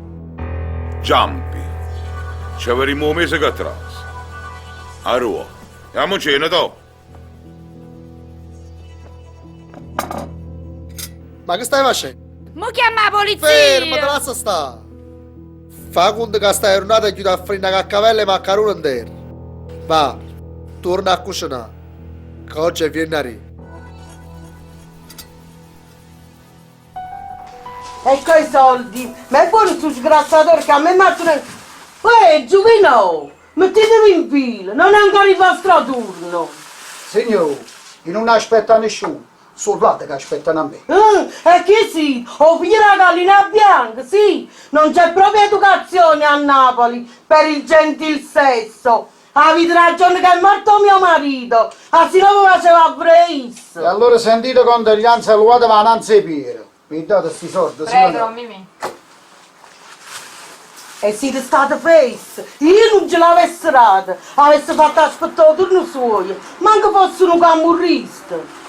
Giampi. Ci avremo un mese che atrás. A Roma. Andiamo a cena, tu. Ma che stai facendo? Mo chiama la polizia! Fermo, te lascia sta! Fa conto che stai tornando e aiuta a fare una caccavella e maccherone in terra. Va, torna a cucinare, che oggi è venerdì. Ecco i soldi, ma è buono sto sgrassatore che a me mettono... Giovino, mettetevi in fila, non è ancora il vostro turno. Signore, io non aspetta nessuno. Soldati che aspettano a me. E che sì? O figlio della gallina bianca, sì. Non c'è proprio educazione a Napoli per il gentil sesso. Avete ragione che è morto mio marito. Así non mi faceva preis. E allora sentite condoglianze e luate vananze Piero. Mi date sti soldi, Prego, Mimì. E siete state face. Io non ce l'avessi data. Avessi fatto aspettare il turno suo. Manco fosse un camurrista.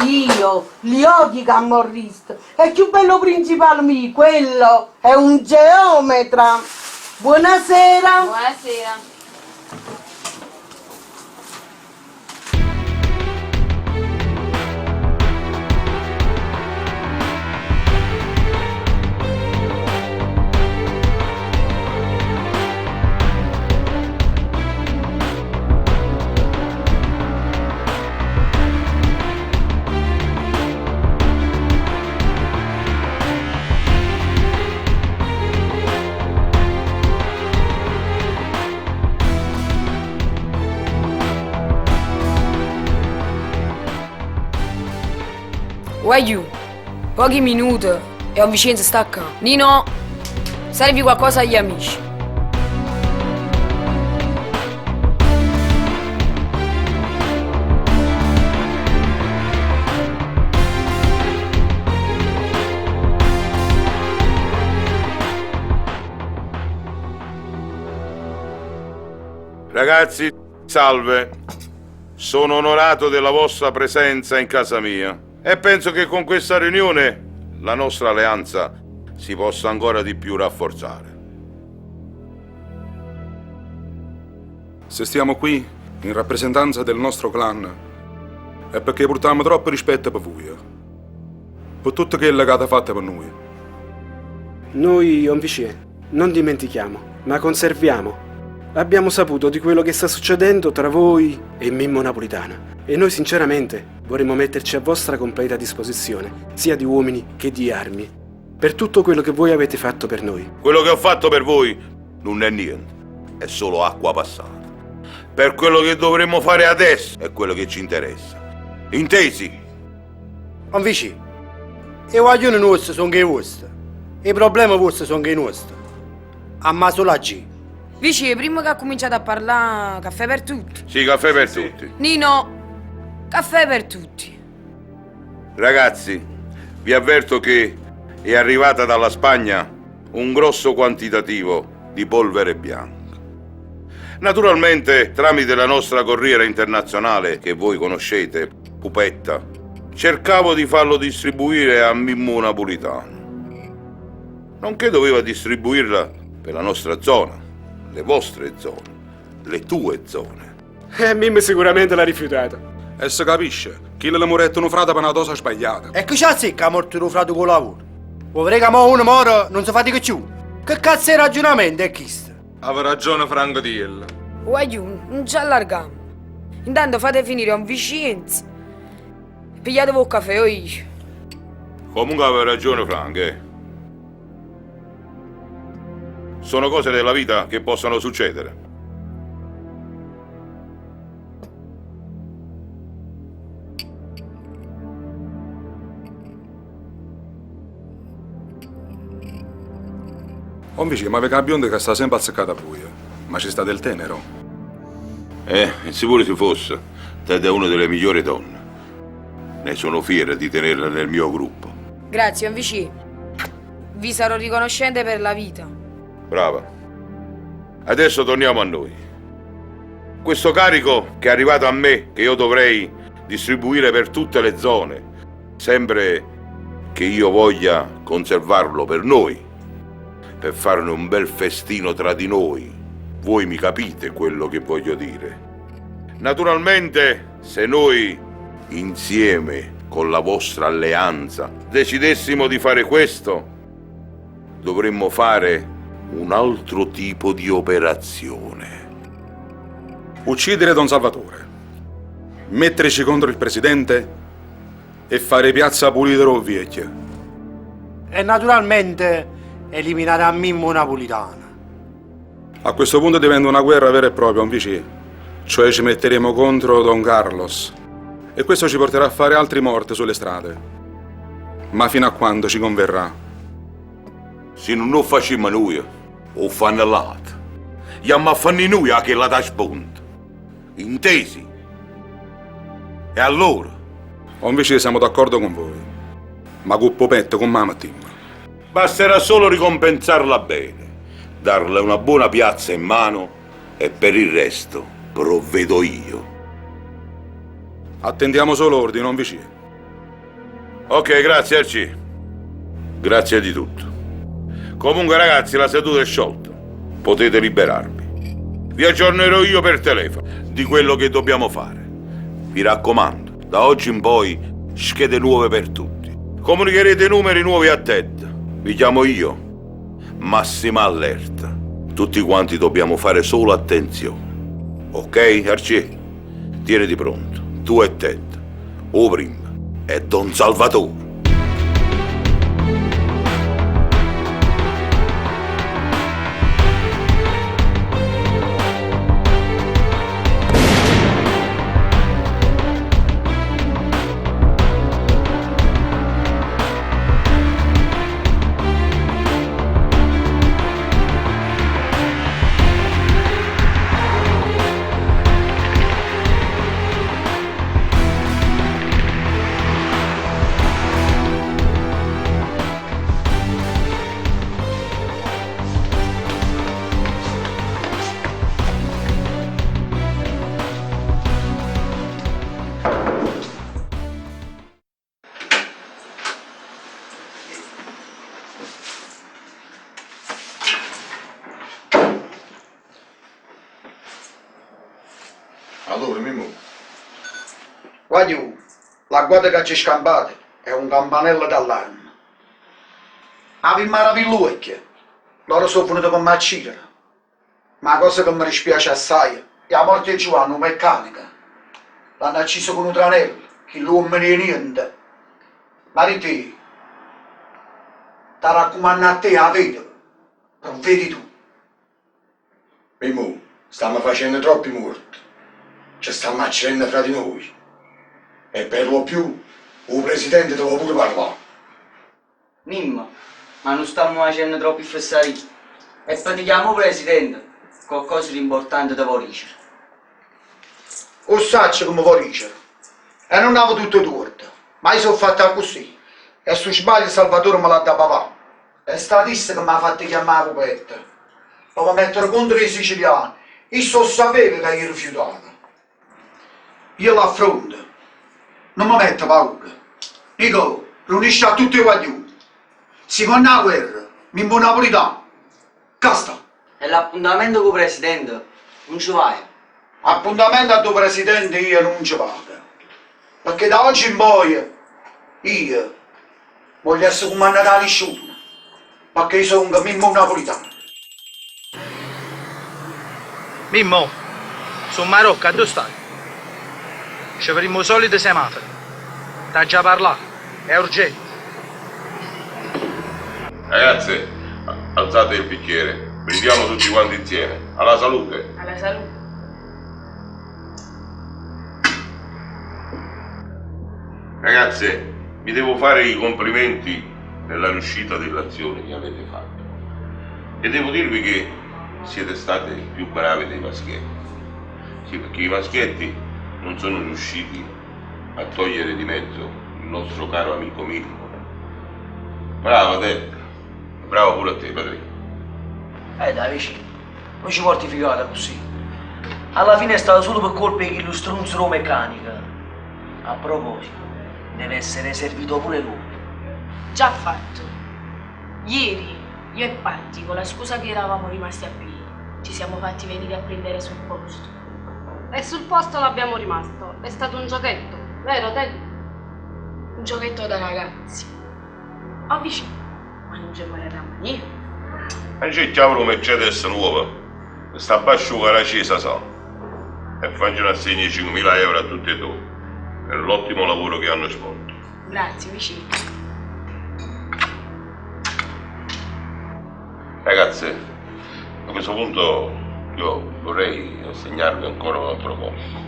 Io li odio i camorristi. E più bello principale mio, quello è un geometra. Buonasera. Buonasera. Guagliù, pochi minuti e ho Vincenzo stacca. Nino, servi qualcosa agli amici. Ragazzi, salve. Sono onorato della vostra presenza in casa mia e penso che con questa riunione la nostra alleanza si possa ancora di più rafforzare. Se stiamo qui in rappresentanza del nostro clan è perché portiamo troppo rispetto per voi, per tutto quello che avete fatto per noi. Noi, Onvicie, non dimentichiamo, ma conserviamo. Abbiamo saputo di quello che sta succedendo tra voi e Mimmo Napolitana e noi sinceramente vorremmo metterci a vostra completa disposizione, sia di uomini che di armi, per tutto quello che voi avete fatto per noi. Quello che ho fatto per voi non è niente, è solo acqua passata. Per quello che dovremmo fare adesso è quello che ci interessa. Intesi? Onvici, i guaglioni nostri sono che i vostri, i problemi vostri sono che i nostri. Ammaso la G. Vici, prima che ha cominciato a parlare, caffè per tutti. Sì, caffè per tutti. Nino, caffè per tutti. Ragazzi, vi avverto che è arrivata dalla Spagna un grosso quantitativo di polvere bianca. Naturalmente, tramite la nostra corriera internazionale, che voi conoscete, Pupetta, cercavo di farlo distribuire a Mimmo Napolitano. Nonché doveva distribuirla per la nostra zona, le vostre zone, le tue zone. Mimmo sicuramente l'ha rifiutata. E si capisce, chi le murettono frate per una cosa sbagliata. E che c'ha secca morto tuo frate con lavoro? Vorrei che mo uno mora non si fatica più. Che cazzo di ragionamento è questo? Aveva ragione Franco Diel. Guagliù, non ci allargamo. Intanto fate finire un Vincenzo. Pigliatevi un caffè o io. Comunque aveva ragione Franco, Sono cose della vita che possono succedere. Onvici, ma avete la bionda che sta sempre azzeccata a voi, ma ci sta del tenero. E se pure si fosse, te è una delle migliori donne. Ne sono fiero di tenerla nel mio gruppo. Grazie, Onvici. Vi sarò riconoscente per la vita. Brava. Adesso torniamo a noi. Questo carico che è arrivato a me, che io dovrei distribuire per tutte le zone, sempre che io voglia conservarlo per noi, per farne un bel festino tra di noi. Voi mi capite quello che voglio dire. Naturalmente, se noi, insieme con la vostra alleanza, decidessimo di fare questo, dovremmo fare un altro tipo di operazione. Uccidere Don Salvatore, metterci contro il presidente e fare piazza pulita o vecchia. E naturalmente eliminare a Mimmo Napolitano. A questo punto diventa una guerra vera e propria, Onvici. Cioè ci metteremo contro Don Carlos. E questo ci porterà a fare altri morti sulle strade. Ma fino a quando ci converrà? Se non lo facciamo noi, o fanno l'altro. Andiamo a fare noi a che la dà spunto. Intesi? E allora? Onvici siamo d'accordo con voi. Ma con Popetto, con mamma Tim. Basterà solo ricompensarla bene, darle una buona piazza in mano e per il resto provvedo io. Attendiamo solo ordine, Onvici. Ok, grazie Arci. Grazie di tutto. Comunque ragazzi, la seduta è sciolta. Potete liberarvi. Vi aggiornerò io per telefono di quello che dobbiamo fare. Vi raccomando, da oggi in poi schede nuove per tutti. Comunicherete numeri nuovi a Ted. Vi chiamo io. Massima allerta. Tutti quanti dobbiamo fare solo attenzione. Ok, Arci? Tieniti pronto. Tu e Ted. O prima è Don Salvatore. Allora, Mimmo. Guardi, la guarda che ci scampate è un campanello d'allarme. Avevi maraviglioso, loro sono venuti per me a uccidere. Ma la cosa che mi dispiace assai è la morte di Giovanni, un meccanico. L'hanno ucciso con un tranello, che l'uomo non è niente. Ma di te, ti raccomando a te la vita, non vedi tu. Mimmo, stiamo facendo troppi morti. Ci stiamo accendendo fra di noi. E per lo più, il presidente deve pure parlare. Mimmo, ma non stiamo facendo troppi fessari. E pratichiamo, presidente, qualcosa di importante da dicere. O saccio come vuoi dicere. E non avevo tutto torto. Ma io sono fatta così. E su sbaglio Salvatore me l'ha da papà. È statista che mi ha fatto chiamare Roberto. Lo va mettere contro i siciliani. Io so sapeva che io rifiutato. Io l'affronto. Non mi metto paura. Dico, riunisci a tutti i guaglioni. Si va a guerra. Mimmo napolitano. Casta. E l'appuntamento con il presidente non ci vai? Appuntamento a tuo presidente io non ci vado. Perché da oggi in poi io voglio essere comandante a nessuno. Perché io sono un Mimmo napolitano. Mimmo, sono Marocco, dove stai? Ci avremo solito semaforo. T'ha già parlato, è urgente. Ragazzi, alzate il bicchiere, brindiamo tutti quanti insieme. Alla salute. Alla salute. Ragazzi, vi devo fare i complimenti nella riuscita dell'azione che avete fatto. E devo dirvi che siete state più bravi dei maschietti. Sì, perché i maschietti non sono riusciti a togliere di mezzo il nostro caro amico Mirko. Bravo te, bravo pure a te, padrino. Dai vicino, non ci porti figata così. Alla fine è stato solo per colpa di quello stronzo meccanica. A proposito, deve essere servito pure lui. Già fatto. Ieri, io e Patti, con la scusa che eravamo rimasti a piedi, ci siamo fatti venire a prendere sul posto. E sul posto l'abbiamo rimasto. È stato un giochetto, vero Ted? Un giochetto da ragazzi. Oh vicino, ma non ci guarderanno niente. E c'è chiaro Mercedes nuova, sta basciuga la cesa sa. E faccio assegni 5.000 euro a tutti e due, per l'ottimo lavoro che hanno svolto. Grazie vicino. Ragazzi, a questo punto io vorrei assegnarvi ancora un altro compito,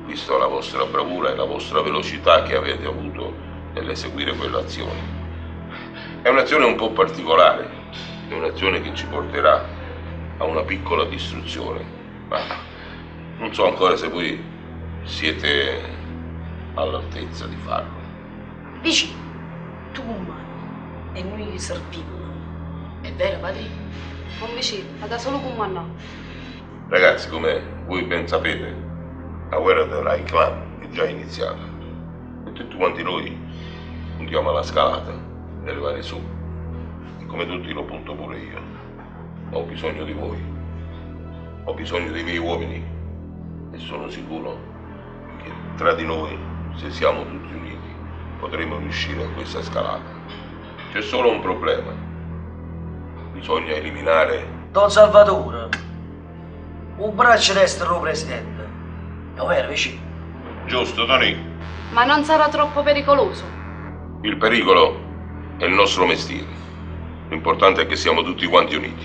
visto la vostra bravura e la vostra velocità che avete avuto nell'eseguire quell'azione. È un'azione un po' particolare, è un'azione che ci porterà a una piccola distruzione, ma non so ancora se voi siete all'altezza di farlo. Vicino, tu comandi e noi serviamo. È vero, padrino? Non vicino, vada solo comandare. Ragazzi, come voi ben sapete, la guerra tra i clan è già iniziata e tutti quanti noi puntiamo alla scalata e arrivare su. E come tutti lo punto pure io. Ho bisogno di voi. Ho bisogno dei miei uomini. E sono sicuro che tra di noi, se siamo tutti uniti, potremo riuscire a questa scalata. C'è solo un problema. Bisogna eliminare... Don Salvatore, un braccio destro del presidente. È vero, vicino? Giusto, Tony? Ma non sarà troppo pericoloso? Il pericolo è il nostro mestiere. L'importante è che siamo tutti quanti uniti.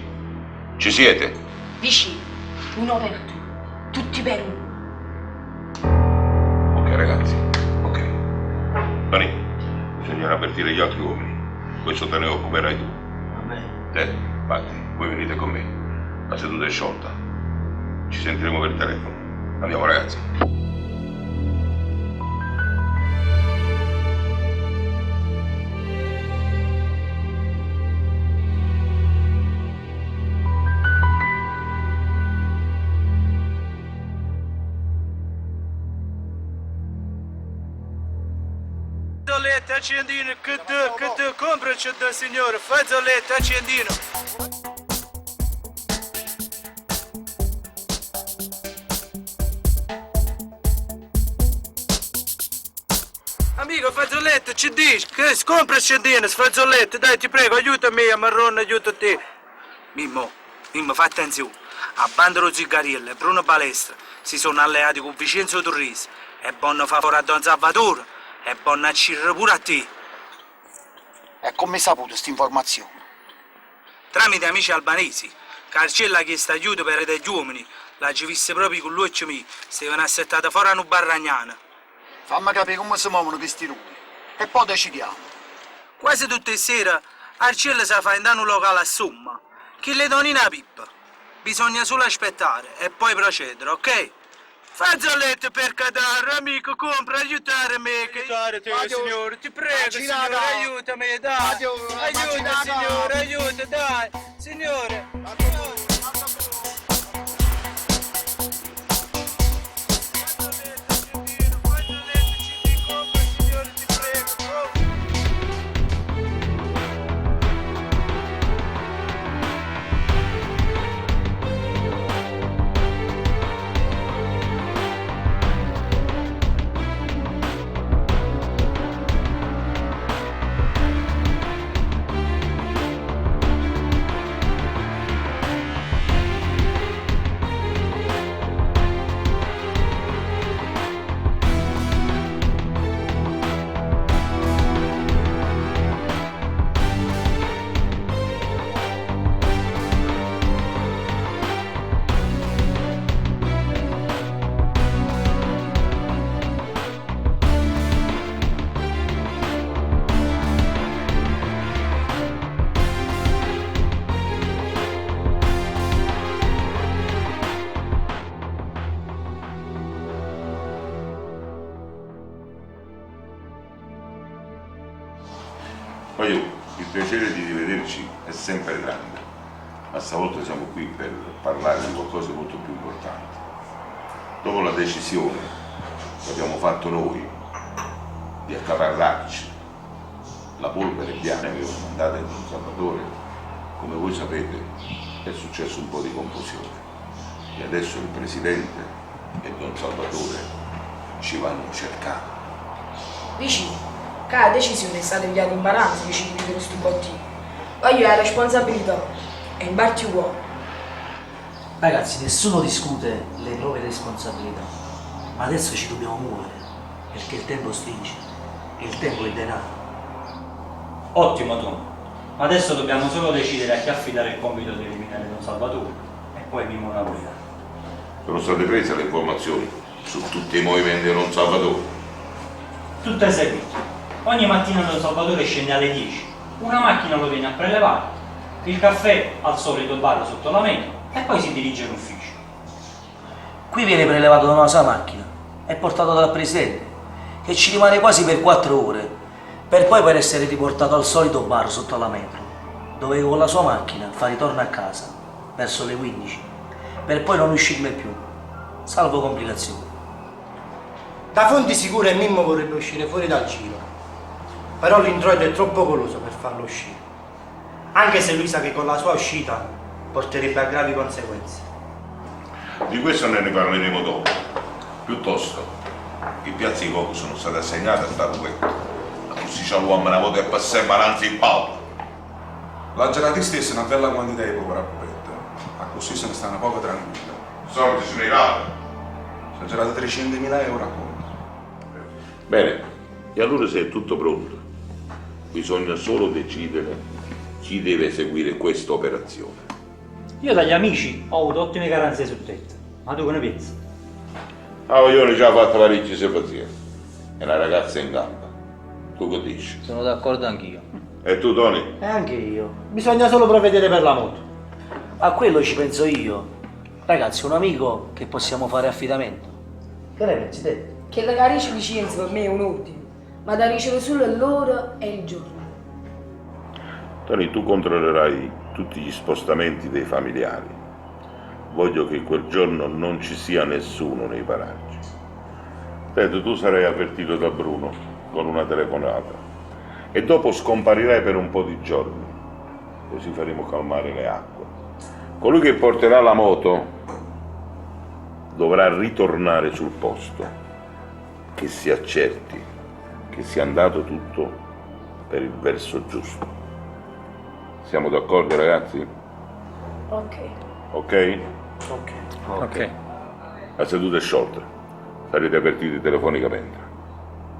Ci siete? Vicino, uno per tutti per uno. Ok ragazzi, ok. Tony, bisogna avvertire gli altri uomini. Questo te ne occuperai tu. Te, Patti, voi venite con me. La seduta è sciolta. Ci sentiremo per telefono. Andiamo ragazzi. Fazzoletta, accendino, che te, compraci da signore, fazzoletta, accendino. Amico, fazzoletta, ci dici? Che compra accendino, fazzoletta, dai, ti prego, aiutami a marrone, aiuta te. Mimmo, fa attenzione. A Bandolo Zigarillo e Bruno Balestra si sono alleati con Vincenzo Turrisi. È buono favore a Don Salvatore, è buono a cirre pure a te. E come hai saputo questa informazione? Tramite amici albanesi, Carcella ha chiesto aiuto per degli uomini, la ci visse proprio con lui e me, stavano assettati fuori a un barragnano. Fammi capire come si muovono questi ruoli e poi decidiamo. Quasi tutte le sere Arcella si fa in un locale a somma, che le doni una pippa. Bisogna solo aspettare e poi procedere, ok? Fazzolette per cadere, amico, compra, aiutare me. Aiutare te, signore, ti prego, signore, aiutami, dai. Aiuta, signore, aiuta, dai. Signore. Poi il piacere di rivederci è sempre grande, ma stavolta siamo qui per parlare di qualcosa di molto più importante. Dopo la decisione che abbiamo fatto noi di accaparrarci la polvere bianca che avevamo mandata in Don Salvatore, come voi sapete è successo un po' di confusione e adesso il Presidente e Don Salvatore ci vanno cercando. Vicino, che la decisione è stata inviata in balanza vicino di questo bottino. Voglio la responsabilità e imbarti uomo. Ragazzi, nessuno discute le proprie responsabilità, ma adesso ci dobbiamo muovere, perché il tempo stringe e il tempo è denaro. Ottimo Tom, ma adesso dobbiamo solo decidere a chi affidare il compito di eliminare Don Salvatore e poi Mimmo Napoletano. Sono state prese le informazioni su tutti i movimenti di Don Salvatore? Tutto eseguito. Ogni mattina Don Salvatore scende alle 10, una macchina lo viene a prelevare, il caffè al solito bar sotto la metro e poi si dirige in ufficio. Qui viene prelevato da una sua macchina e portato dal Presidente, che ci rimane quasi per 4 ore, per poi essere riportato al solito bar sotto la metro, dove con la sua macchina fa ritorno a casa verso le 15, per poi non uscirne più, salvo complicazioni. Da fonti sicure Mimmo vorrebbe uscire fuori dal giro. Però l'introito è troppo goloso per farlo uscire. Anche se lui sa che con la sua uscita porterebbe a gravi conseguenze. Di questo ne parleremo dopo. Piuttosto, i piazzi di fuoco sono stati assegnati a sta ruetta. Così c'è l'uomo una volta che passa avanti in palma. La gelatista è una bella quantità di povera popetta, a così se ne stanno poco tranquilla. Soldi sono i rati. Sono gelati 300.000 euro a conto. Bene, e allora se è tutto pronto, bisogna solo decidere chi deve eseguire questa operazione. Io dagli amici ho avuto ottime garanzie sul tetto, ma tu che ne pensi? Io già fatto parecchie osservazioni. È una ragazza in gamba. Tu che dici? Sono d'accordo anch'io. E tu, Tony? E anche io. Bisogna solo provvedere per la moto. A quello ci penso io. Ragazzi, un amico che possiamo fare affidamento. Che ne pensi te? Che la carice licenza per me è un ordine, ma da ricevere solo l'ora e il giorno. Tony, tu controllerai tutti gli spostamenti dei familiari. Voglio che quel giorno non ci sia nessuno nei paraggi. Ted, tu sarai avvertito da Bruno con una telefonata e dopo scomparirai per un po' di giorni, così faremo calmare le acque. Colui che porterà la moto dovrà ritornare sul posto, che si accerti che sia andato tutto per il verso giusto. Siamo d'accordo, ragazzi? Ok. Ok? Ok. La seduta è sciolta. Sarete avvertiti telefonicamente.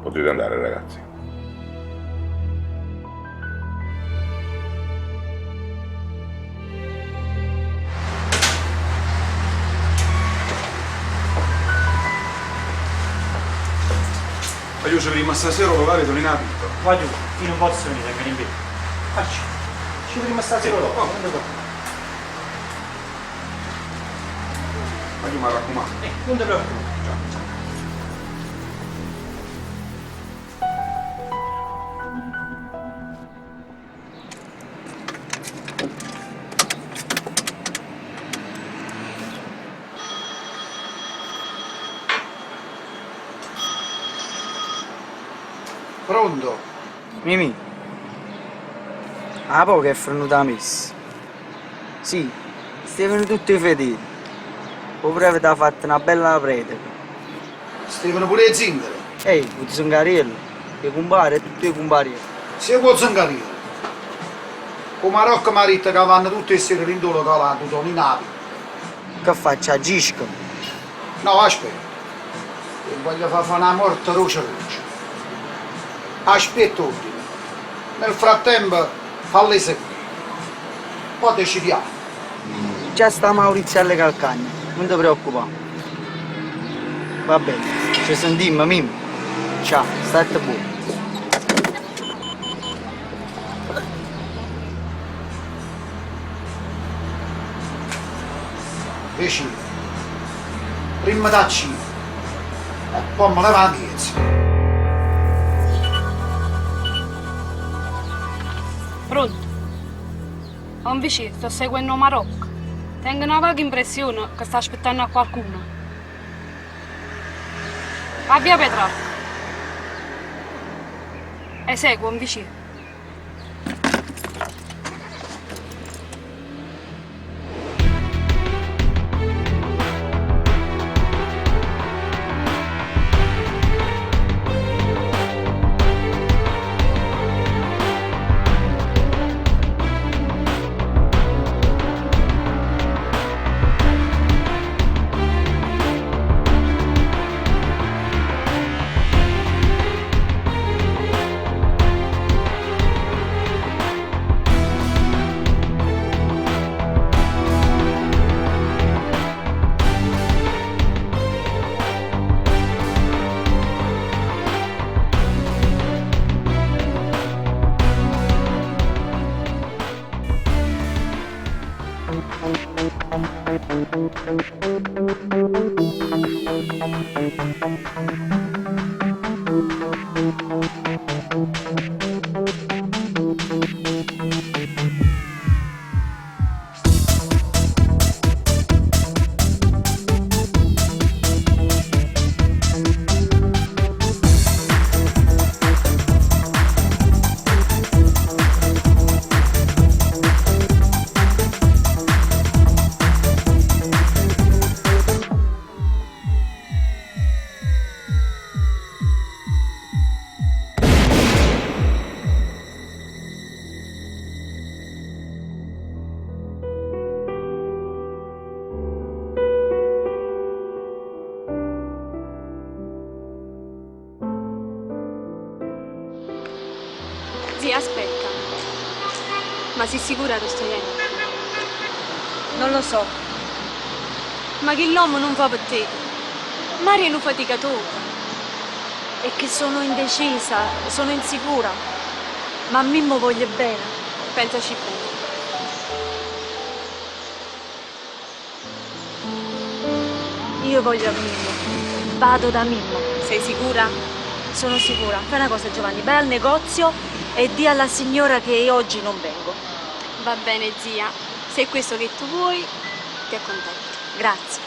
Potete andare, ragazzi. Ma io ci prima stasera lo vale Tony Napi. Vai tu, io non posso venire, che ne vedo. Facci. Ci prima stasera dopo. Ma io mi raccomando. Non ti preoccupare. Pronto? Mimì, a poco è frenuta la messa. Sì, stavano tutti fedeli. Oppure avete fatto una bella predica. Stavano pure le zingare. Ehi, il zingariello, i compari e tutti i compari. Se vuoi zingariello. Come Rocco Maritta che vanno tutte le sere in dolo calato, Tony Napi. Che faccio? Agisco? No, aspetta. Io voglio far una morte roce. Aspetta ordine. Nel frattempo falli eseguire. Poi decidiamo. Già sta Maurizio alle calcagna, non ti preoccupare. Va bene, ci sentiamo, Mimmo. Ciao, state buono. Vicino. Prima da C. E poi me ne va dietro. Pronto? Ho un vicino, sto seguendo Marocco. Tengo una vaga impressione che sta aspettando a qualcuno. A via Petrarca. Eseguo un vicino. sei sicura che sto iendo? Non lo so. Ma che l'uomo non fa per te. Mario è un faticatore. E che sono indecisa, sono insicura. Ma a Mimmo voglio bene. Pensaci bene. Io voglio a Mimmo. Vado da Mimmo. Sei sicura? Sono sicura. Fai una cosa, Giovanni, vai al negozio e di alla signora che oggi non vengo. Va bene, zia. Se è questo che tu vuoi, ti accontento. Grazie.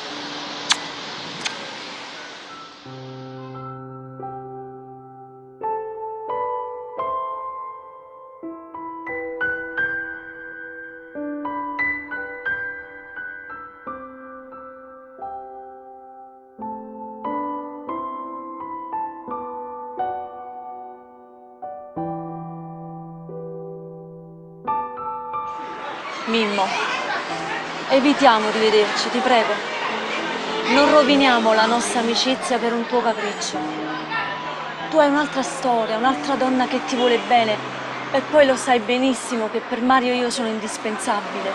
Mimmo, evitiamo di vederci, ti prego. Non roviniamo la nostra amicizia per un tuo capriccio. Tu hai un'altra storia, un'altra donna che ti vuole bene e poi lo sai benissimo che per Mario io sono indispensabile.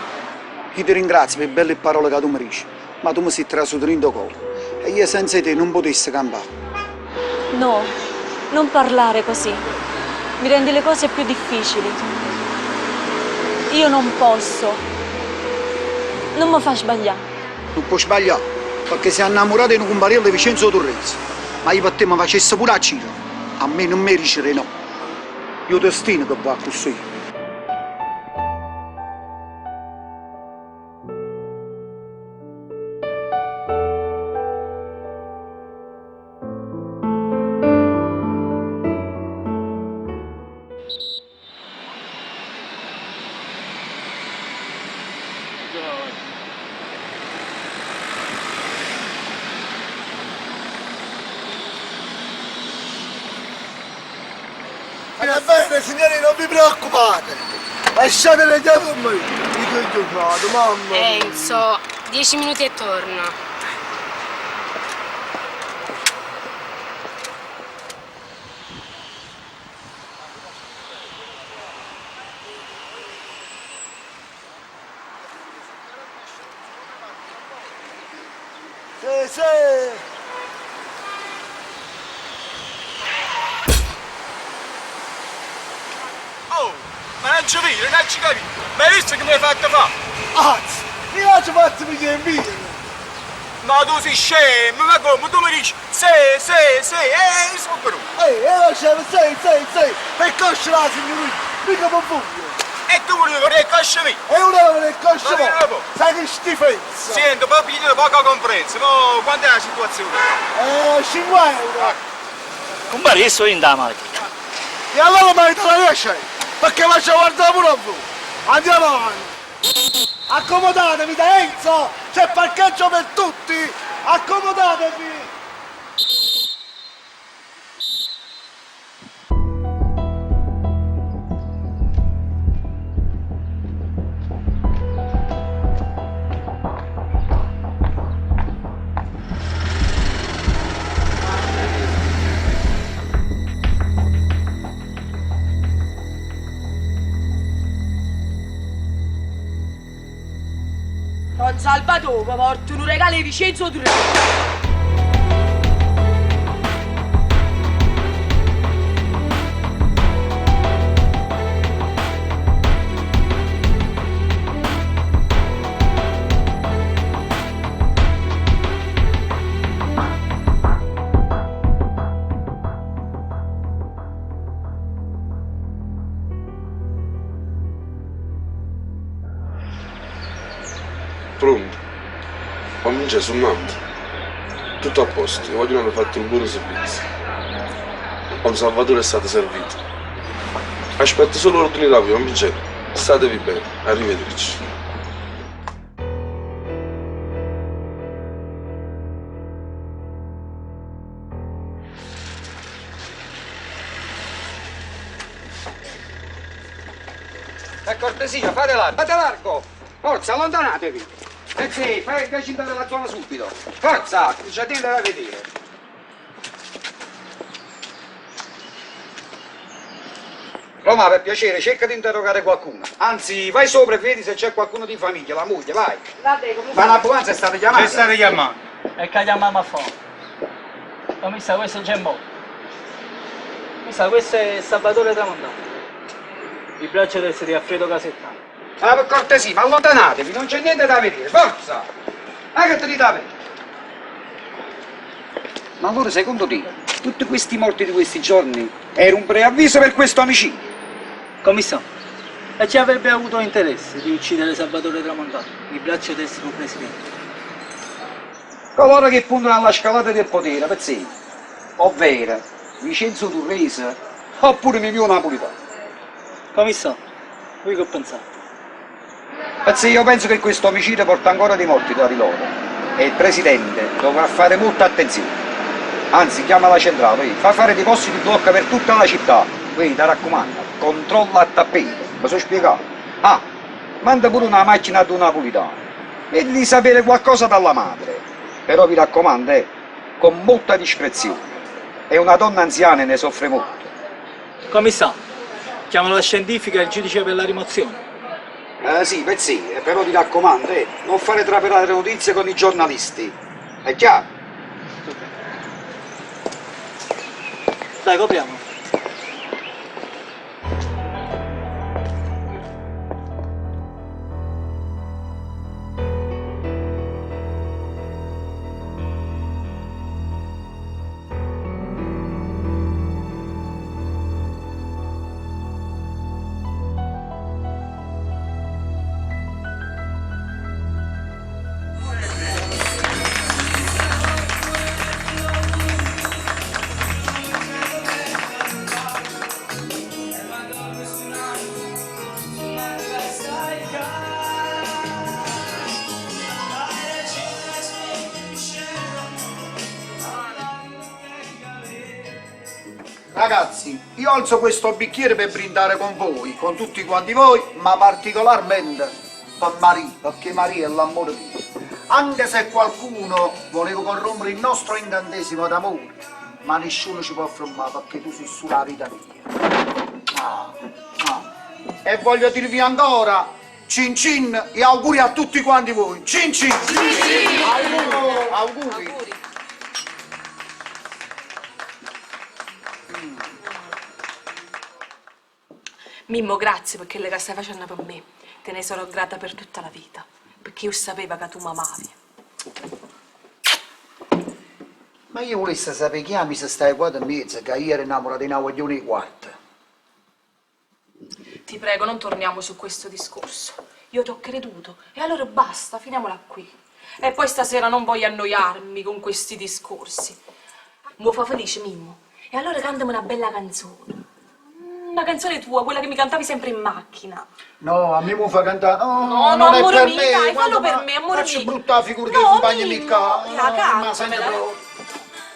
Io ti ringrazio per le belle parole che tu mi dici, ma tu mi sei traso dentro cuore e io senza te non potessi campare. No, non parlare così. Mi rendi le cose più difficili. Io non posso. Non mi fa sbagliare. Non puoi sbagliare, perché sei innamorato di un compariello di Vincenzo Torresi. Ma io per te mi facessi pure a Ciro. A me non mi riuscirei no. Io ti stino che va così. Va bene signori, non vi preoccupate, lasciate le chiavi a me, dico il giornato, mamma. Enzo, 10 minuti e torno. Sì, sì. Oh, ma non ci vedo, non ci capisco. Ma hai visto che mi hai fatto fare? Anzi, io non ci faccio mica invidia. Ma tu sei scemo, ma come? Tu mi dici, sì, sono però. Io c'ero, sì, per cosce la signorina, mica per voglio. E tu volevi fare il cosce mio? E una per il cosce Ma vieni un mio, sai che schifezza. Senti, poi pigliare poca conferenza, ma quant'è la situazione? 5 euro. Compare, io sto in da macchina. E allora mi avete la riesce, perché faccio guardare pure a voi. Andiamo avanti. Accomodatevi da Enzo, c'è parcheggio per tutti. Accomodatevi. Don Salvatore, porto un regalo di Vincenzo Torresi. Pronto? Comincia sul Nanti. Tutto a posto, i vogliono hanno fatto un buon servizio. Don Salvatore è stato servito. Aspetto solo l'ordine d'avvio, Vincenzo. Statevi bene, arrivederci. Per cortesia, fate largo! Forza, allontanatevi! Eh sì, fai il cacino della zona subito! Forza, c'è gente da vedere! Roma, per piacere, cerca di interrogare qualcuno. Anzi, vai sopra e vedi se c'è qualcuno di famiglia, la moglie, vai. Vabbè, come Ma l'ambulanza è stata chiamata? C'è stata chiamata. E che chiamiamo a fare? Commessa, questo è Gemmo. Commessa, questo è Salvatore Tramontano. Il braccio deve essere di Alfredo Casettano. Ah, per cortesia, ma allontanatevi, non c'è niente da vedere, forza! Ma che te li da vedere? Ma allora, secondo te, tutti questi morti di questi giorni era un preavviso per questo omicidio? Commissario, e ci avrebbe avuto interesse di uccidere Salvatore Tramontano, il braccio destro del presidente. Coloro che puntano alla scalata del potere, pezzini, ovvero Vincenzo Turrese oppure Mimio Napolitano. Commissario, voi che pensate? Pezzini, io penso che questo omicidio porta ancora dei morti tra di loro e il presidente dovrà fare molta attenzione. Anzi, chiama la centrale, fa fare dei posti di blocco per tutta la città. Quindi, ti raccomando, controlla a tappeto, mi sono spiegato. Ah, manda pure una macchina ad un napolitano. Vedi di sapere qualcosa dalla madre. Però vi raccomando, con molta discrezione. È una donna anziana e ne soffre molto. Commissario, chiamano la scientifica e il giudice per la rimozione. Sì, pezzini, però ti raccomando, non fare trapelare notizie con i giornalisti. È chiaro? Dai, copriamo. Ragazzi, io alzo questo bicchiere per brindare con voi, con tutti quanti voi, ma particolarmente per Maria, perché Maria è l'amore di Dio. Anche se qualcuno voleva corrompere il nostro incantesimo d'amore, ma nessuno ci può fermare perché tu sei sulla vita mia. E voglio dirvi ancora, cin cin e auguri a tutti quanti voi. Cin cin! Auguri! Mimmo, grazie perché le che stai facendo per me. Te ne sarò grata per tutta la vita. Perché io sapevo che tu mi amavi. Ma io volessi sapere chiami se stai qua in mezzo, che io ero innamorato di una guaglione quarta. Ti prego, non torniamo su questo discorso. Io ti ho creduto e allora basta, finiamola qui. E poi stasera non voglio annoiarmi con questi discorsi. Mi fa felice, Mimmo. E allora cantami una bella canzone. Una canzone tua, quella che mi cantavi sempre in macchina. No, a me mi fa cantare. No, non è amore per mio, me. dai, Quando fallo per me, amore faccio mio. brutta figura No, dei compagni Mimmo, mica. la cantamela. ma sento proprio-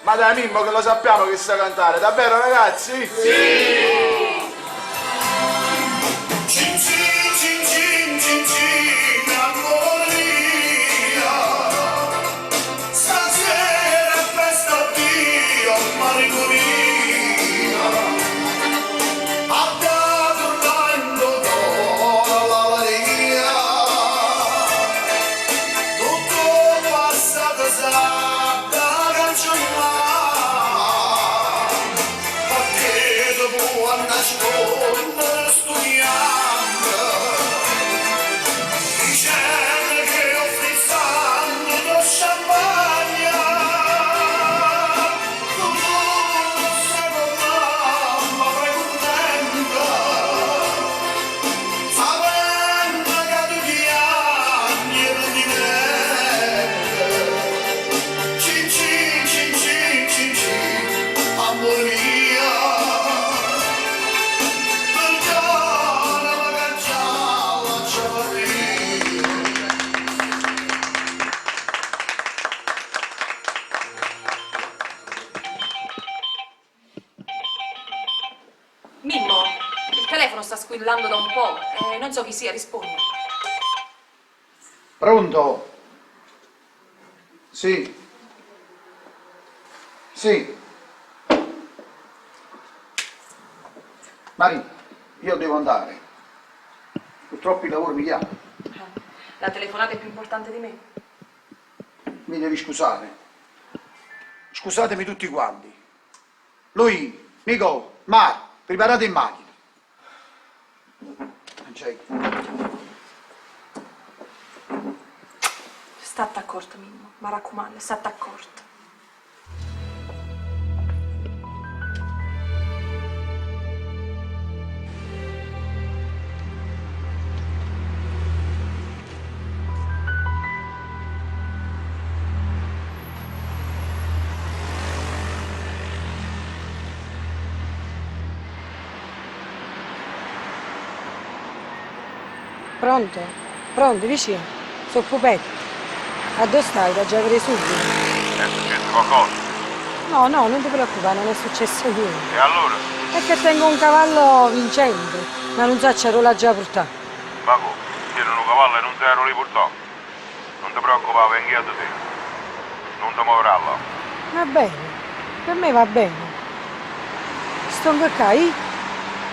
Ma dai Mimmo che lo sappiamo che sa cantare, davvero ragazzi? Sì! Cin cin cin cin cin cin, amore mio, stasera è festa Dio, marito mio, ha dato un tanto d'oro all'alegria, tutto passato sa da cancellare, perché dopo a nascondere studiando, dicendo che ho frizzando do champagne, tu non sei con mamma precontenta, sapendo che tu piangi e non ti mette, cin cin cin cin cin cin, amore mio. Mimmo, il telefono sta squillando da un po'. Non so chi sia, rispondi. Pronto? Sì. Sì. Maria, Io devo andare. Purtroppo il lavoro mi chiama. La telefonata è più importante di me. Mi devi scusare. Scusatemi tutti quanti. Lui, Nico, Mar, preparate in macchina. State accorto, Mimmo, mi raccomando, state accorto. Pronto? Pronto, vicino? Sono Pupetto. A dove stai? Da già avrei subito. È successo qualcosa? No, no, non ti preoccupare, non è successo niente. E allora? È che tengo un cavallo vincente, ma non so c'ero l'ha già portato. Ma come? C'era un cavallo e non te ero riportato? Non ti preoccupare, vengo io da te. Non ti muoverà là. Va bene, per me va bene. Sto in qui,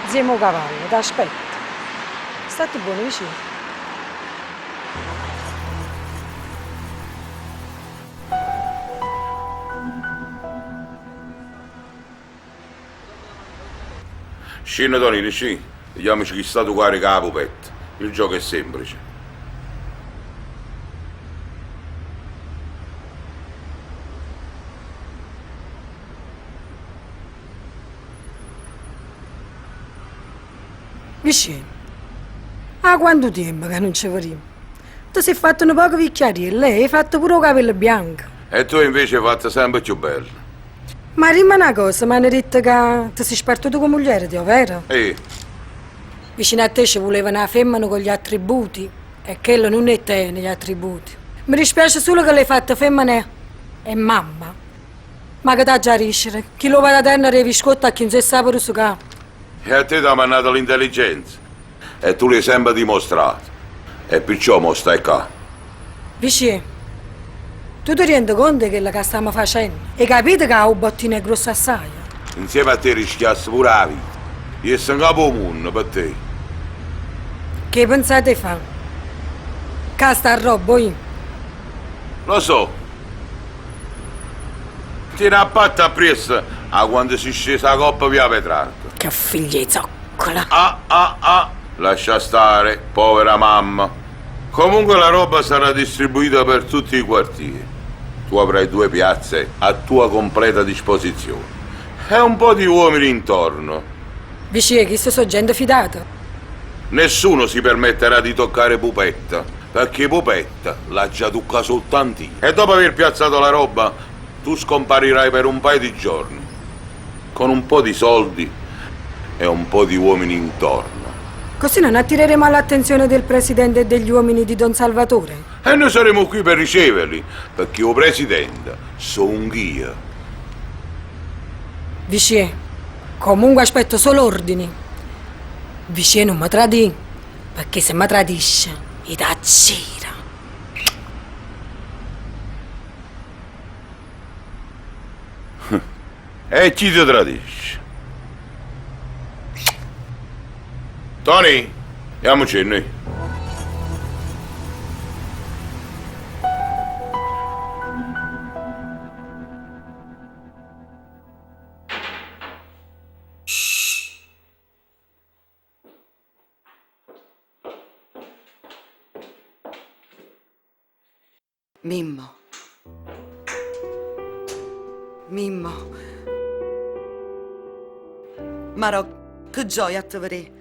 insieme al cavallo, ti aspetto. State buoni vicino. Scende Tonino, sì. Vediamoci chi sta tu carica la pupetta. Il gioco è semplice. Vicino. Ah, quanto tempo che non ci vediamo? Tu sei fatto un poco vecchiarello, lei hai fatto pure il capello bianco. E tu invece hai fatto sempre più bello. Ma rimane una cosa, mi hanno detto che ti sei spartito con moglie, vero? Vicino a te ci voleva una femmina con gli attributi e quello non è te negli attributi. Mi dispiace solo che l'hai fatta femmina e mamma. Ma che da già riscere? Chi lo va da terra e viscotta a chi non si sa per su capo. E a te ti ha mandato l'intelligenza. E tu l'hai sempre dimostrato. E perciò mo stai qua. Vicino, tu ti rendi conto che la che stiamo facendo? Hai capito che ha un bottino è grosso assai? Insieme a te rischiassi pure la vita. Io sono capo mondo per te. Che pensate fa? Che sta roba io? Lo so. Tieni a patta appresso a quando si è scesa la coppa via Petrarca. Che figlia di zoccola. Lascia stare, povera mamma. Comunque la roba sarà distribuita per tutti i quartieri. Tu avrai 2 piazze a tua completa disposizione. E un po' di uomini intorno. Vicino, che sono gente fidata. Nessuno si permetterà di toccare Pupetta, perché Pupetta l'ha già tocca soltanto io. E dopo aver piazzato la roba, tu scomparirai per un paio di giorni. Con un po' di soldi e un po' di uomini intorno. Così non attireremo l'attenzione del presidente e degli uomini di Don Salvatore? E noi saremo qui per riceverli, perché il presidente sono io. Vicino, comunque aspetto solo ordini. Vicino non mi tradisce, perché se mi tradisce, gli dà cera. E chi ti tradisce? Tony, andiamoci noi. Mimmo. Mimmo. Marò, che gioia a te vedere.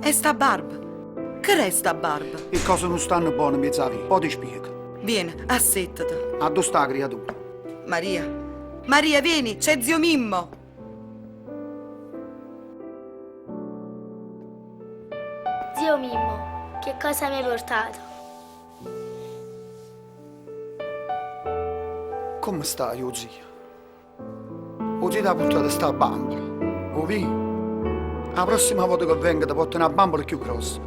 E sta barba? Che resta barba? Le cose non stanno buone, mia Zavi. Poi ti spiego. Vieni, assettati. A dove sta la creatura? Maria. Maria, vieni, c'è zio Mimmo. Zio Mimmo, che cosa mi hai portato? Come stai, oh zio? O zio ti ha portato sta bambola? O vi? La prossima volta che venga ti porto una bambola più grossa.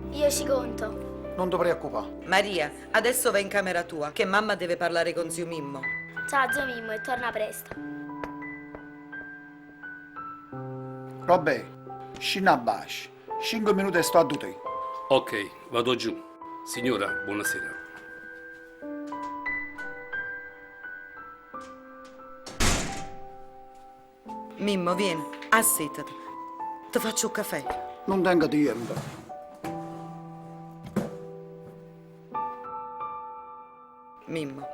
Io ci conto. Non ti preoccupare. Maria, adesso vai in camera tua, che mamma deve parlare con zio Mimmo. Ciao zio Mimmo e torna presto. Robè, Scinna a baci. 5 minuti e sto a te. Ok, vado giù. Signora, buonasera. Mimmo, vieni, assettati. Ti faccio un caffè. Non tengo tempo. Mimmo,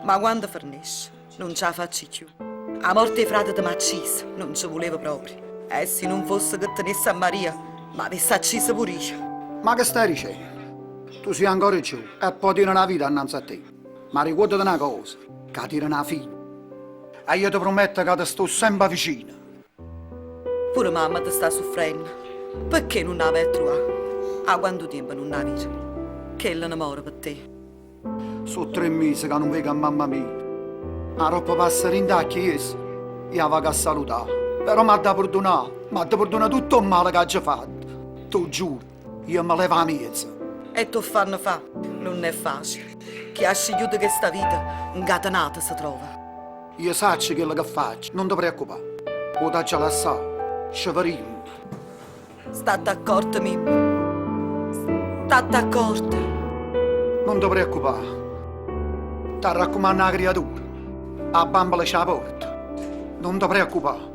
ma quando fornisci? Non ce la faccio più. A morte dei frati di Maccisa, non ci volevo proprio. E se non fosse che tenesse a Maria, ma avessi accisa pure io. Ma che stai dicendo? Tu sei ancora giù e poi tieni una vita innanzi a te. Ma ricordati una cosa, che tieni una figlia. E io ti prometto che ti sto sempre vicino. Pure mamma ti sta soffrendo. Perché non la vai trovare? A quanto tempo non la vedi? Che ella ne muore per te? Sono 3 mesi che non vedo a mamma mia. La roba passa in da chiesa e la vado a salutare. Però mi ha da perdonare tutto il male che ha già fatto. Tu giuro, io mi levo a mezza. E tu fanno fa? Non è facile. Chi ha scegliuto questa vita, incatenata si trova. Io so quello che faccio, non ti preoccupare. O da già lasciare, ci vedremo. State accorta, Mimmo. State accorta. Non ti preoccupare. Ti raccomando la creatura. A bambola c'è la porta. Non ti preoccupare.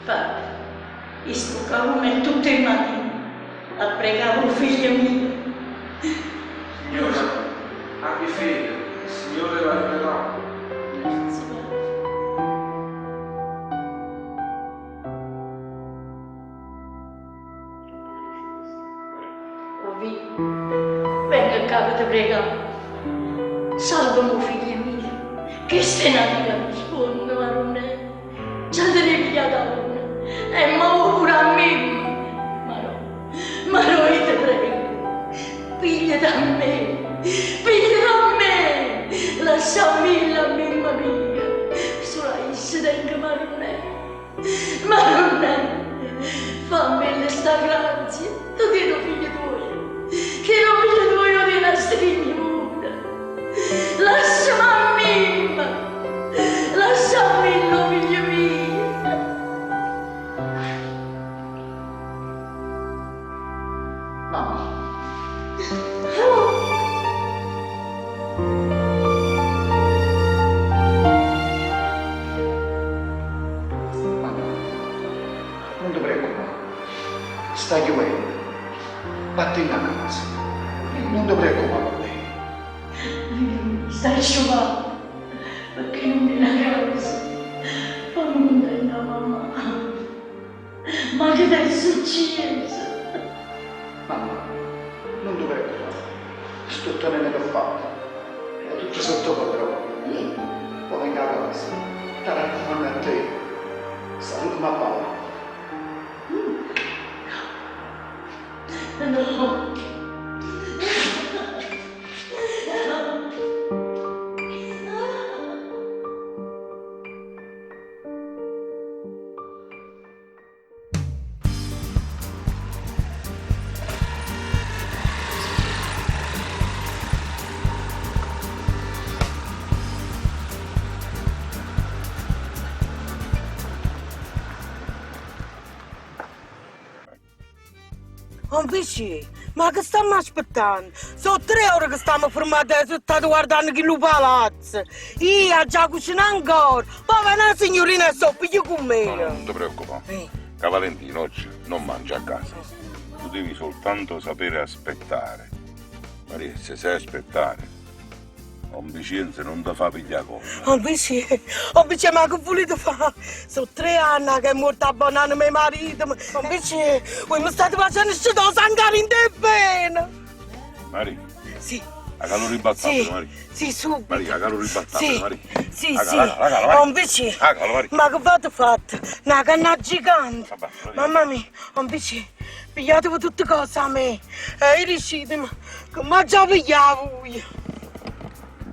Padre, io stoccavo me tutte le mattine a pregare il figlio mio. Signore, abbi fede, il Signore la aiuterà. Grazie, Padre. Venga a capo ti pregare. Salvami, figlia mia, che stai nata risponde, Marone. Già te ne pigliata una. E ma pure a me. Ma no, io ti prego. Piglia da me. Piglia da me. Lasciami la mamma mia. Sola io tengo, Marone. Marone, fammi questa grazia. Tu tieni figlio tuo. Che non figlio tuo io ti nascondimi pure. Lasciami a me. Lasciami il figlio mio. Mamma. Non ti preoccupare. Stai chiudendo. Vatti in casa. Non ti preoccupare per me. Stai asciugando. Perché non vieni a casa? Fammi contenta, mamma. Ma che ti è successo? Mamma, non ti preoccupare. Sto tenendo per fatto. È tutto sotto controllo. Poi venga a casa. Ti raccomando a te. Salutami a Paolo. No. Invece, ma che stiamo aspettando? Sono 3 ore che stiamo fermati e state guardando chi lo palazzo. Io già cucino ancora. Poi viene la signorina e so piglio con me. No, non ti preoccupare. Che Valentino oggi non mangia a casa. Tu devi soltanto sapere aspettare. Maria, se sai aspettare, l'ambizienza non ti fa pigliare cosa. Invece, ma che volete fare? Sono 3 anni che è morto abbonando mio marito. Invece, voi mi state facendo uscire da sangue in te bene. Maria? Sì, La calore ribaltato, Sì, Maria. sì, subito. Maria, la calore ribaltato, Sì, Maria. sì, La sì. Maria. Ho un PC. Maria. Ma che fate fatto? Una canna gigante. Mamma mia, un PC. Pigliatevi tutte cose a me. E riuscite, che mi ha già pigliato voi.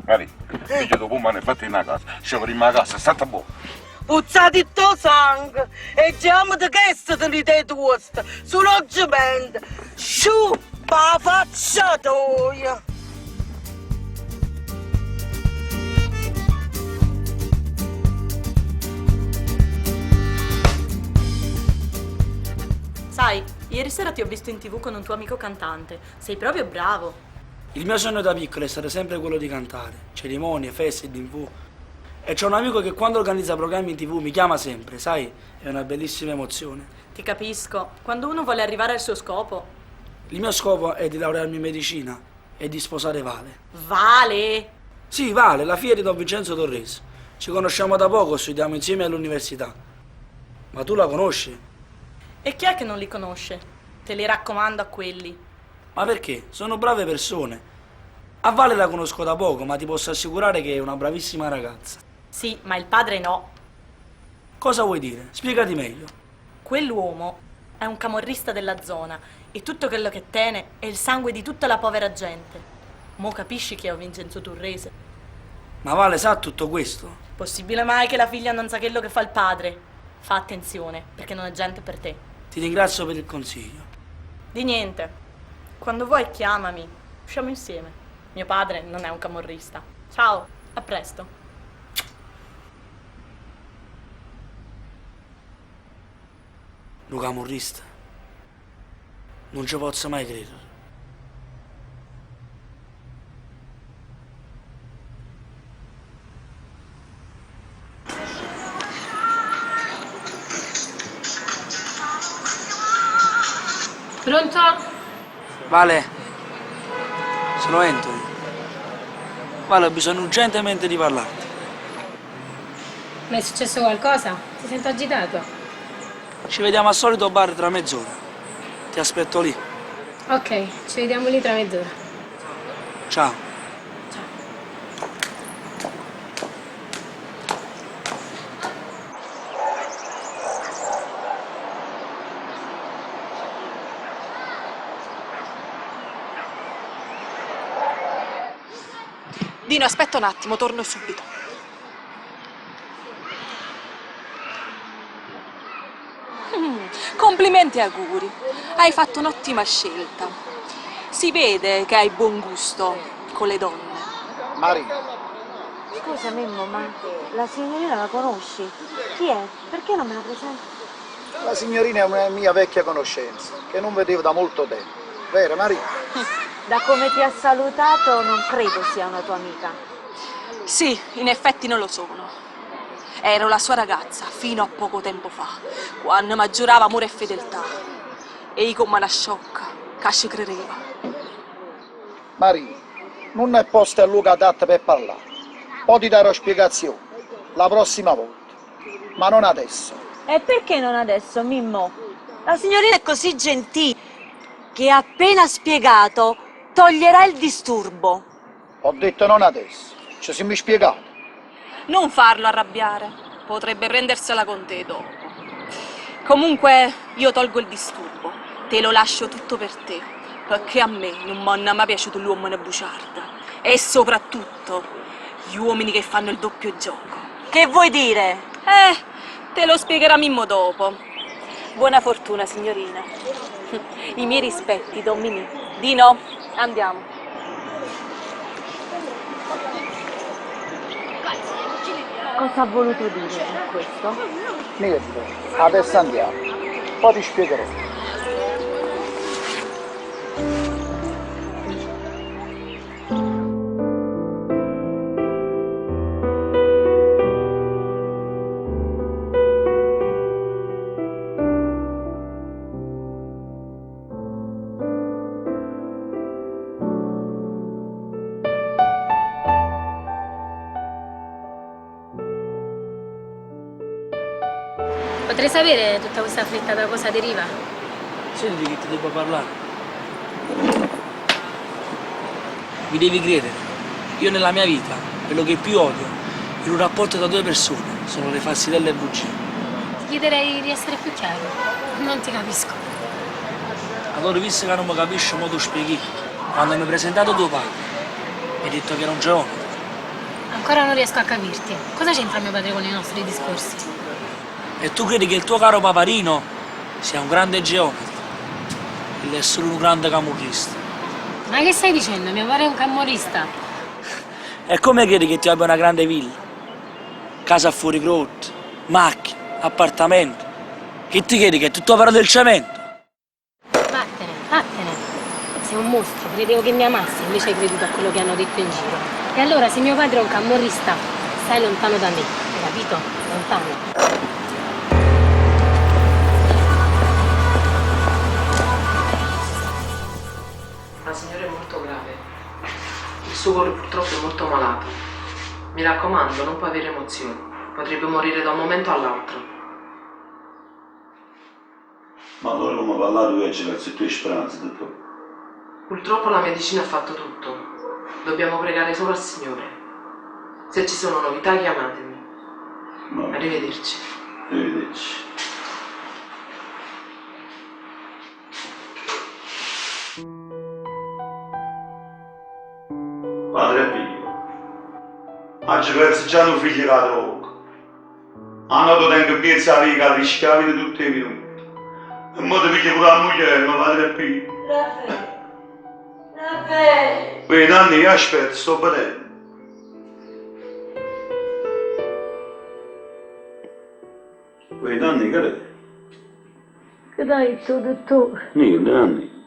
Maria, figlio dopo mano, fatti una casa. Scegliamo la casa, è stata buona. Puzzate il tuo sangue e giamo di che te li dai toast. Sull'oggiamento. Sciuppa la faccia tua. Sai, ieri sera ti ho visto in TV con un tuo amico cantante. Sei proprio bravo. Il mio sogno da piccolo è stato sempre quello di cantare. Cerimonie, feste, TV. E c'ho un amico che quando organizza programmi in TV mi chiama sempre, sai? È una bellissima emozione. Ti capisco. Quando uno vuole arrivare al suo scopo. Il mio scopo è di laurearmi in medicina e di sposare Vale. Vale! Sì, Vale, la figlia di Don Vincenzo Torresi. Ci conosciamo da poco, studiamo insieme all'università. Ma tu la conosci? E chi è che non li conosce? Te li raccomando a quelli. Ma perché? Sono brave persone. A Vale la conosco da poco, ma ti posso assicurare che è una bravissima ragazza. Sì, ma il padre no. Cosa vuoi dire? Spiegati meglio. Quell'uomo è un camorrista della zona e tutto quello che tiene è il sangue di tutta la povera gente. Mo capisci chi è Vincenzo Torrese? Ma Vale sa tutto questo? Possibile mai che la figlia non sa quello che fa il padre? Fa attenzione, perché non è gente per te. Ti ringrazio per il consiglio. Di niente. Quando vuoi chiamami. Usciamo insieme. Mio padre non è un camorrista. Ciao, a presto. Un camorrista? Non ci posso mai credere. Pronto? Vale, sono Anthony. Vale, ho bisogno urgentemente di parlarti. Ma è successo qualcosa? Ti sento agitato. Ci vediamo al solito bar tra mezz'ora. Ti aspetto lì. Ok, ci vediamo lì tra mezz'ora. Ciao. Dino, aspetta un attimo, torno subito. Complimenti e auguri. Hai fatto un'ottima scelta. Si vede che hai buon gusto con le donne. Maria. Scusa Mimmo, ma la signorina la conosci? Chi è? Perché non me la presenti? La signorina è una mia vecchia conoscenza, che non vedevo da molto tempo. Vero, Maria? Da come ti ha salutato non credo sia una tua amica. Sì, in effetti non lo sono. Ero la sua ragazza fino a poco tempo fa, quando mi giurava amore e fedeltà. E io come una sciocca, che ci credeva. Maria, non è posto e luogo adatto per parlare. Poi ti darò spiegazioni, la prossima volta, ma non adesso. E perché non adesso, Mimmo? La signorina è così gentile che ha appena spiegato toglierà il disturbo. Ho detto non adesso, ci siamo spiegati. Non farlo arrabbiare, potrebbe prendersela con te dopo. Comunque io tolgo il disturbo, te lo lascio tutto per te, perché a me non mi è mai piaciuto l'uomo una bugiarda. E soprattutto gli uomini che fanno il doppio gioco. Che vuoi dire? Te lo spiegherà Mimmo dopo. Buona fortuna, signorina. I miei rispetti, Domini. Dino, andiamo. Cosa ha voluto dire con questo? Niente, adesso andiamo, poi ti spiegherò. Potrei sapere tutta questa fretta da cosa deriva? Senti che ti devo parlare. Mi devi credere, io nella mia vita, quello che più odio in un rapporto tra due persone sono le falsità e le bugie. Ti chiederei di essere più chiaro. Non ti capisco. Allora, visto che non mi capisci, mo tu spieghi. Quando mi hai presentato tuo padre, mi hai detto che era un geometra. Ancora non riesco a capirti. Cosa c'entra mio padre con i nostri discorsi? E tu credi che il tuo caro paparino sia un grande geometra? Lui è solo un grande camorrista. Ma che stai dicendo? Mio padre è un camorrista. E come credi che ti abbia una grande villa? Casa a fuori grotte, macchine, appartamento. Che ti credi che è tutto opera del cemento? Vattene, vattene. Sei un mostro, credevo che mi amassi, invece hai creduto a quello che hanno detto in giro. E allora, se mio padre è un camorrista, stai lontano da me, hai capito? Lontano. La signora è molto grave. Il suo cuore purtroppo è molto malato. Mi raccomando, non può avere emozioni. Potrebbe morire da un momento all'altro. Ma allora come parlare oggi verso le tue speranze, dottore? Purtroppo la medicina ha fatto tutto. Dobbiamo pregare solo al Signore. Se ci sono novità chiamatemi. No. Arrivederci. Arrivederci. Padre Pio, oggi penso già non figli la droga. Hanno tempo piezza la vita, rischiavi di tutti i minuti. E mo ti pigli pure la moglie, ma Padre Pio. Raffaele! Beh, Nanni, aspetta, sto vedendo. Beh, Nanni, che è? Che hai detto, dottore? Niente, Nanni.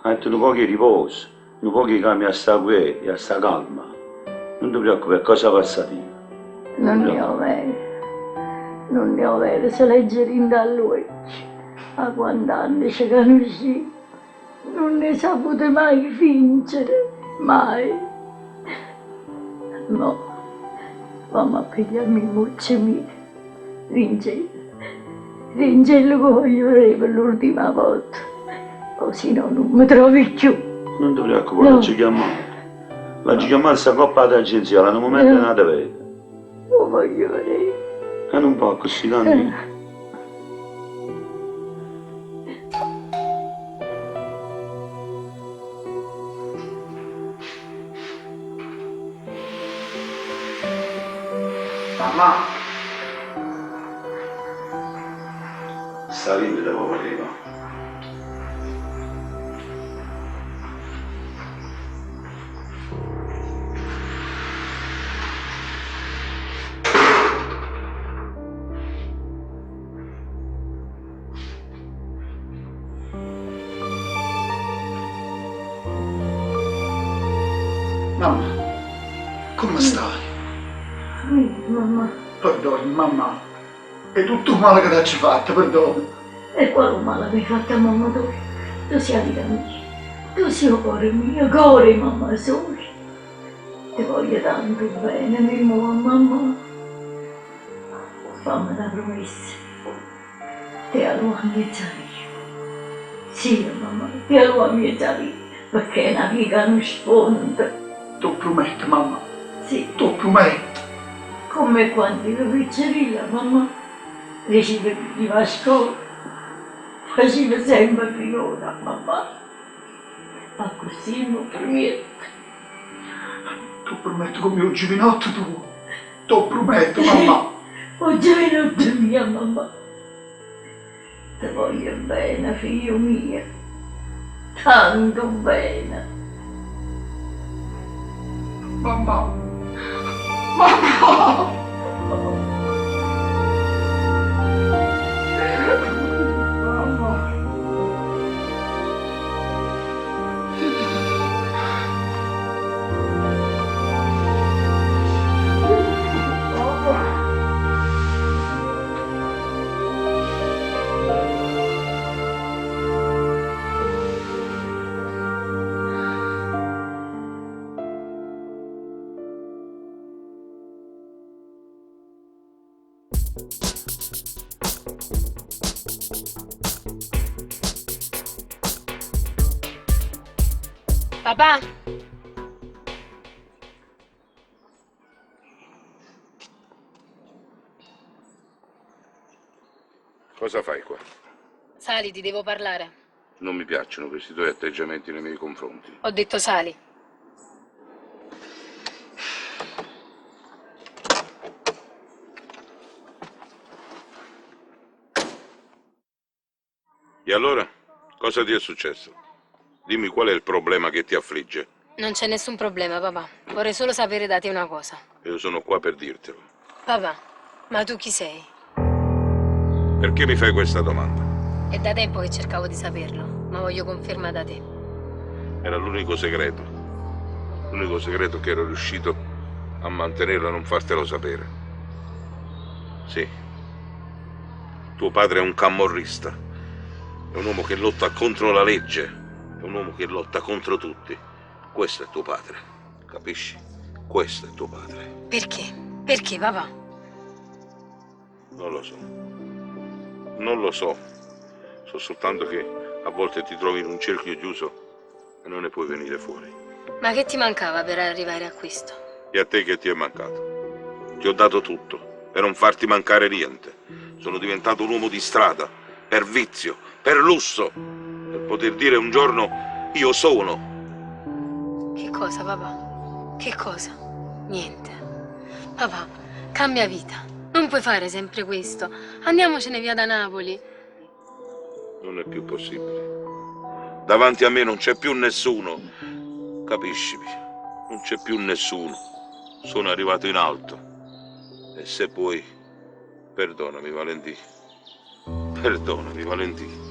Ha detto un po' di riposo, un po' che cambia a sta guerra, a sta calma. Non ti preoccupare, cosa passativa. Non ne ho vero. Non ne ho vero, se leggere in dall'oggi. A quando anni ci conosci, non ne sapute mai vincere, mai. No, mamma pigliarmi voce mia, Ringello che voglio vedere per l'ultima volta, così no, non mi trovi più. Non ti preoccupare, la ci chiamare. La ci chiamare sta coppa d'agenzia, la non mi mette nada vede. Lo voglio vedere. E non può così, Nanni. Mamma, sta vita devo voleva. Mamma, come stai? Mamma. Perdoni, mamma. È tutto il male che ti hai fatto, perdoni. E quale male mi hai fatto, mamma? Tu sei vita mia. Tu sei cuore mio, cuore, mamma, solo. Ti voglio tanto bene, mio mamma. Fammi una promessa. Ti amo a mia vita. Sì, mamma, ti amo a mia vita, perché è una vita non sponda. Tu prometti, mamma? Sì. Tu prometti? Come quando ero piccerilla, mamma, ricevevo a scuola, facevo sempre pilota, mamma. Ma così non prometto. Tu prometti come un giovinotto tu? Tu prometti, mamma? Un giovinotto mia, mamma. Ti voglio bene, figlio mio. Tanto bene. Mamma. Mamma! Papà, Cosa fai qua? Sali, ti devo parlare. Non mi piacciono questi tuoi atteggiamenti nei miei confronti. Ho detto sali. E allora? Cosa ti è successo? Dimmi qual è il problema che ti affligge. Non c'è nessun problema, papà. Vorrei solo sapere da te una cosa. Io sono qua per dirtelo. Papà, ma tu chi sei? Perché mi fai questa domanda? È da tempo che cercavo di saperlo, ma voglio conferma da te. Era l'unico segreto. L'unico segreto che ero riuscito a mantenerlo e non fartelo sapere. Sì. Tuo padre è un camorrista. È un uomo che lotta contro la legge. È un uomo che lotta contro tutti. Questo è tuo padre. Capisci? Questo è tuo padre. Perché? Perché, papà? Non lo so. Non lo so. So soltanto che a volte ti trovi in un cerchio chiuso e non ne puoi venire fuori. Ma che ti mancava per arrivare a questo? E a te che ti è mancato? Ti ho dato tutto per non farti mancare niente. Sono diventato un uomo di strada, per vizio, per lusso, per poter dire un giorno io sono. Che cosa, papà? Che cosa? Niente. Papà, cambia vita. Non puoi fare sempre questo. Andiamocene via da Napoli. Non è più possibile. Davanti a me non c'è più nessuno. Capiscimi? Non c'è più nessuno. Sono arrivato in alto. E se puoi, perdonami, Valentì. Perdonami, Valentì.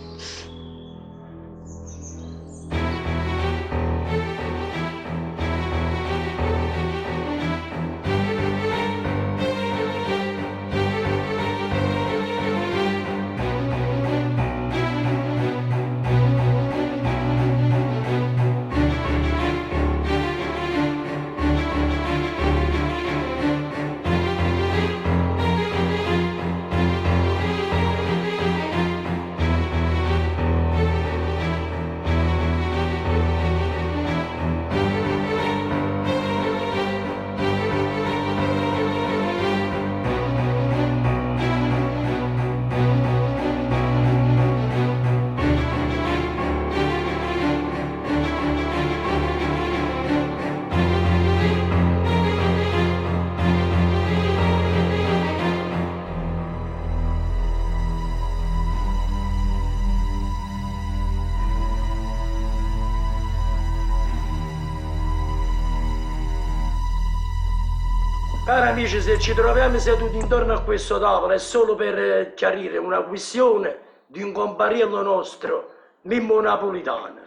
Cari amici, se ci troviamo seduti intorno a questo tavolo è solo per chiarire una questione di un compariello nostro, Mimmo Napolitano.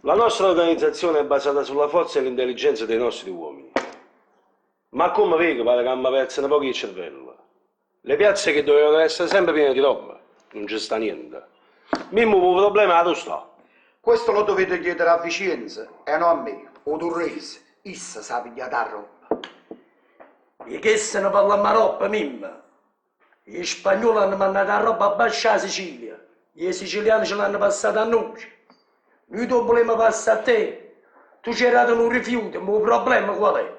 La nostra organizzazione è basata sulla forza e l'intelligenza dei nostri uomini. Ma come vedi, pare che mi persa un po' il cervello. Le piazze che dovevano essere sempre piene di roba, non ci sta niente. Mimmo, il problema è dove sta. Questo lo dovete chiedere a Vicenza e non a me, o Turrese. Issa sa pigliare la roba. E che se ne parla a roba, Mimmo? Gli spagnoli hanno mandato la roba a bascia a Sicilia, gli siciliani ce l'hanno passata a noi. Noi tu volevamo passare a te. Tu ci hai dato un rifiuto, ma il problema qual è?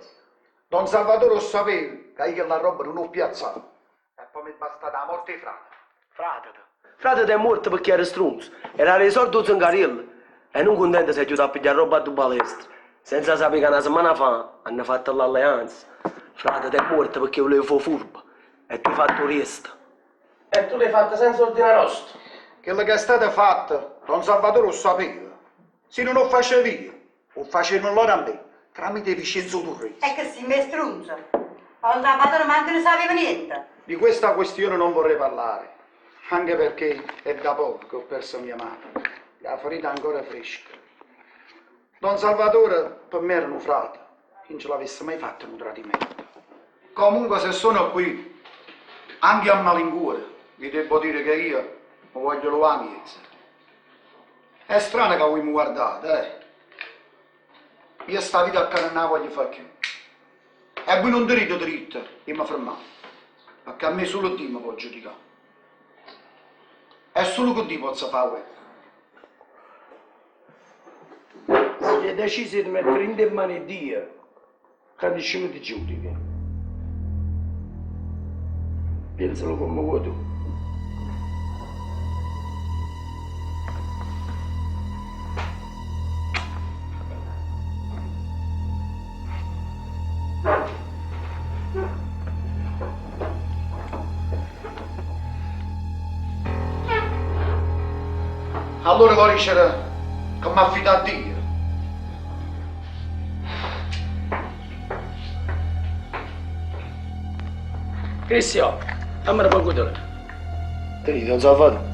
Don Salvatore lo sapeva, che io la roba non ho piazzato. E poi mi è bastata la morte di frate. Frate è morto perché era stronzo, era risolto Zangariello e non contento si è aiutato a pigliare roba a due palestre. Senza sapere che una settimana fa hanno fatto l'alleanza. Frate è morto perché volevo fare furba e tu hai fatto resta. E tu l'hai fatta senza ordine nostro. Quello che è stato fatto, Don Salvatore lo sapeva. Se non lo faceva io, lo facevano loro a me, tramite Vincenzo Turrese. E che si mi strunza. Don Salvatore manco ne sapeva niente. Di questa questione non vorrei parlare, anche perché è da poco che ho perso mia madre. La ferita è ancora fresca. Don Salvatore per me era un frate, non ce l'avesse mai fatto un tradimento. Comunque se sono qui, anche a malincuore, vi devo dire che io mi voglio lo amici. È strano che voi mi guardate, Io sta vita a casa non la voglio fare più. E voi non dite dritto, io mi fermate. Perché a me solo Dio mi può giudicare. È solo che Dio posso fare. Si è deciso di mettere in mano Dio, che nessuno ti giudica. Pensalo come vuoi tu. Allora vuoi dire che mi affido a Dio? Cristian, dammi una poco. Te non so fare.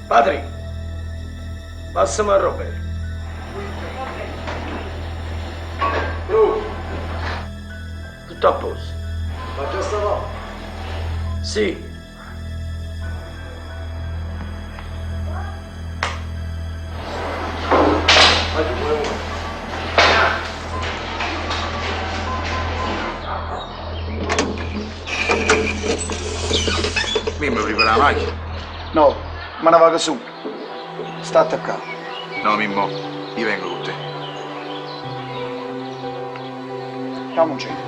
Padre, passami a Roberto. Tutto a posto. Ma già stavamo? Sì. Mimmo, prepara la macchina? No, me ne vado su. Sta attaccato. No, Mimmo, io vengo con te. Dammi un giro.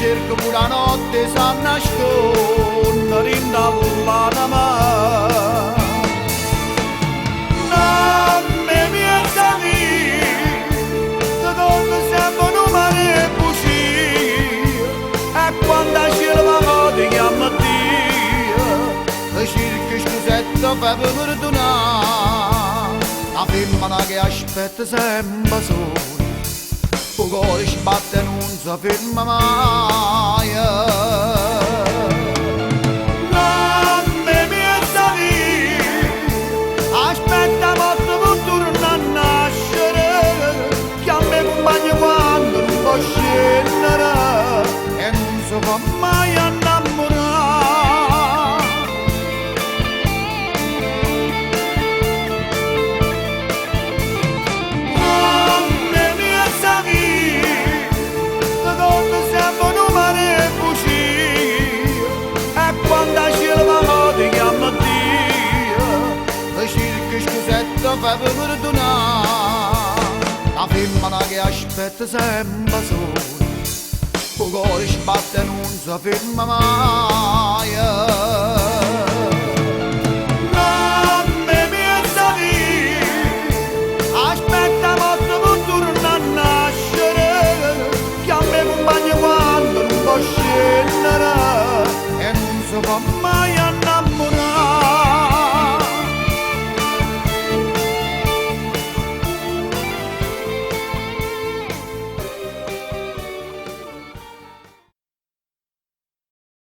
cerco pure la notte sa nascondere in la mano. Non mi savi, secondo sempre un mare bugie, e quando ci levamo ti chiamo Dio. fa per perdonare. La femmina che aspetta sempre sola, il cuore sbatte e non si ferma mai. Aspetta morte per tornare a nascere, che a me compagno quando non può scendere e non si può mai innamorare. Donne mie savie, le donne sempre un mare e bugie, e quando cielo va morte chiama Dio, le cirche scusette fa per perdonare. La femmina che aspetta sempre sola, il cuore sbatte e non si ferma mai. Donne mie savie, aspetta morte per tornare a nascere, che a me compagno quando non può scendere e non si può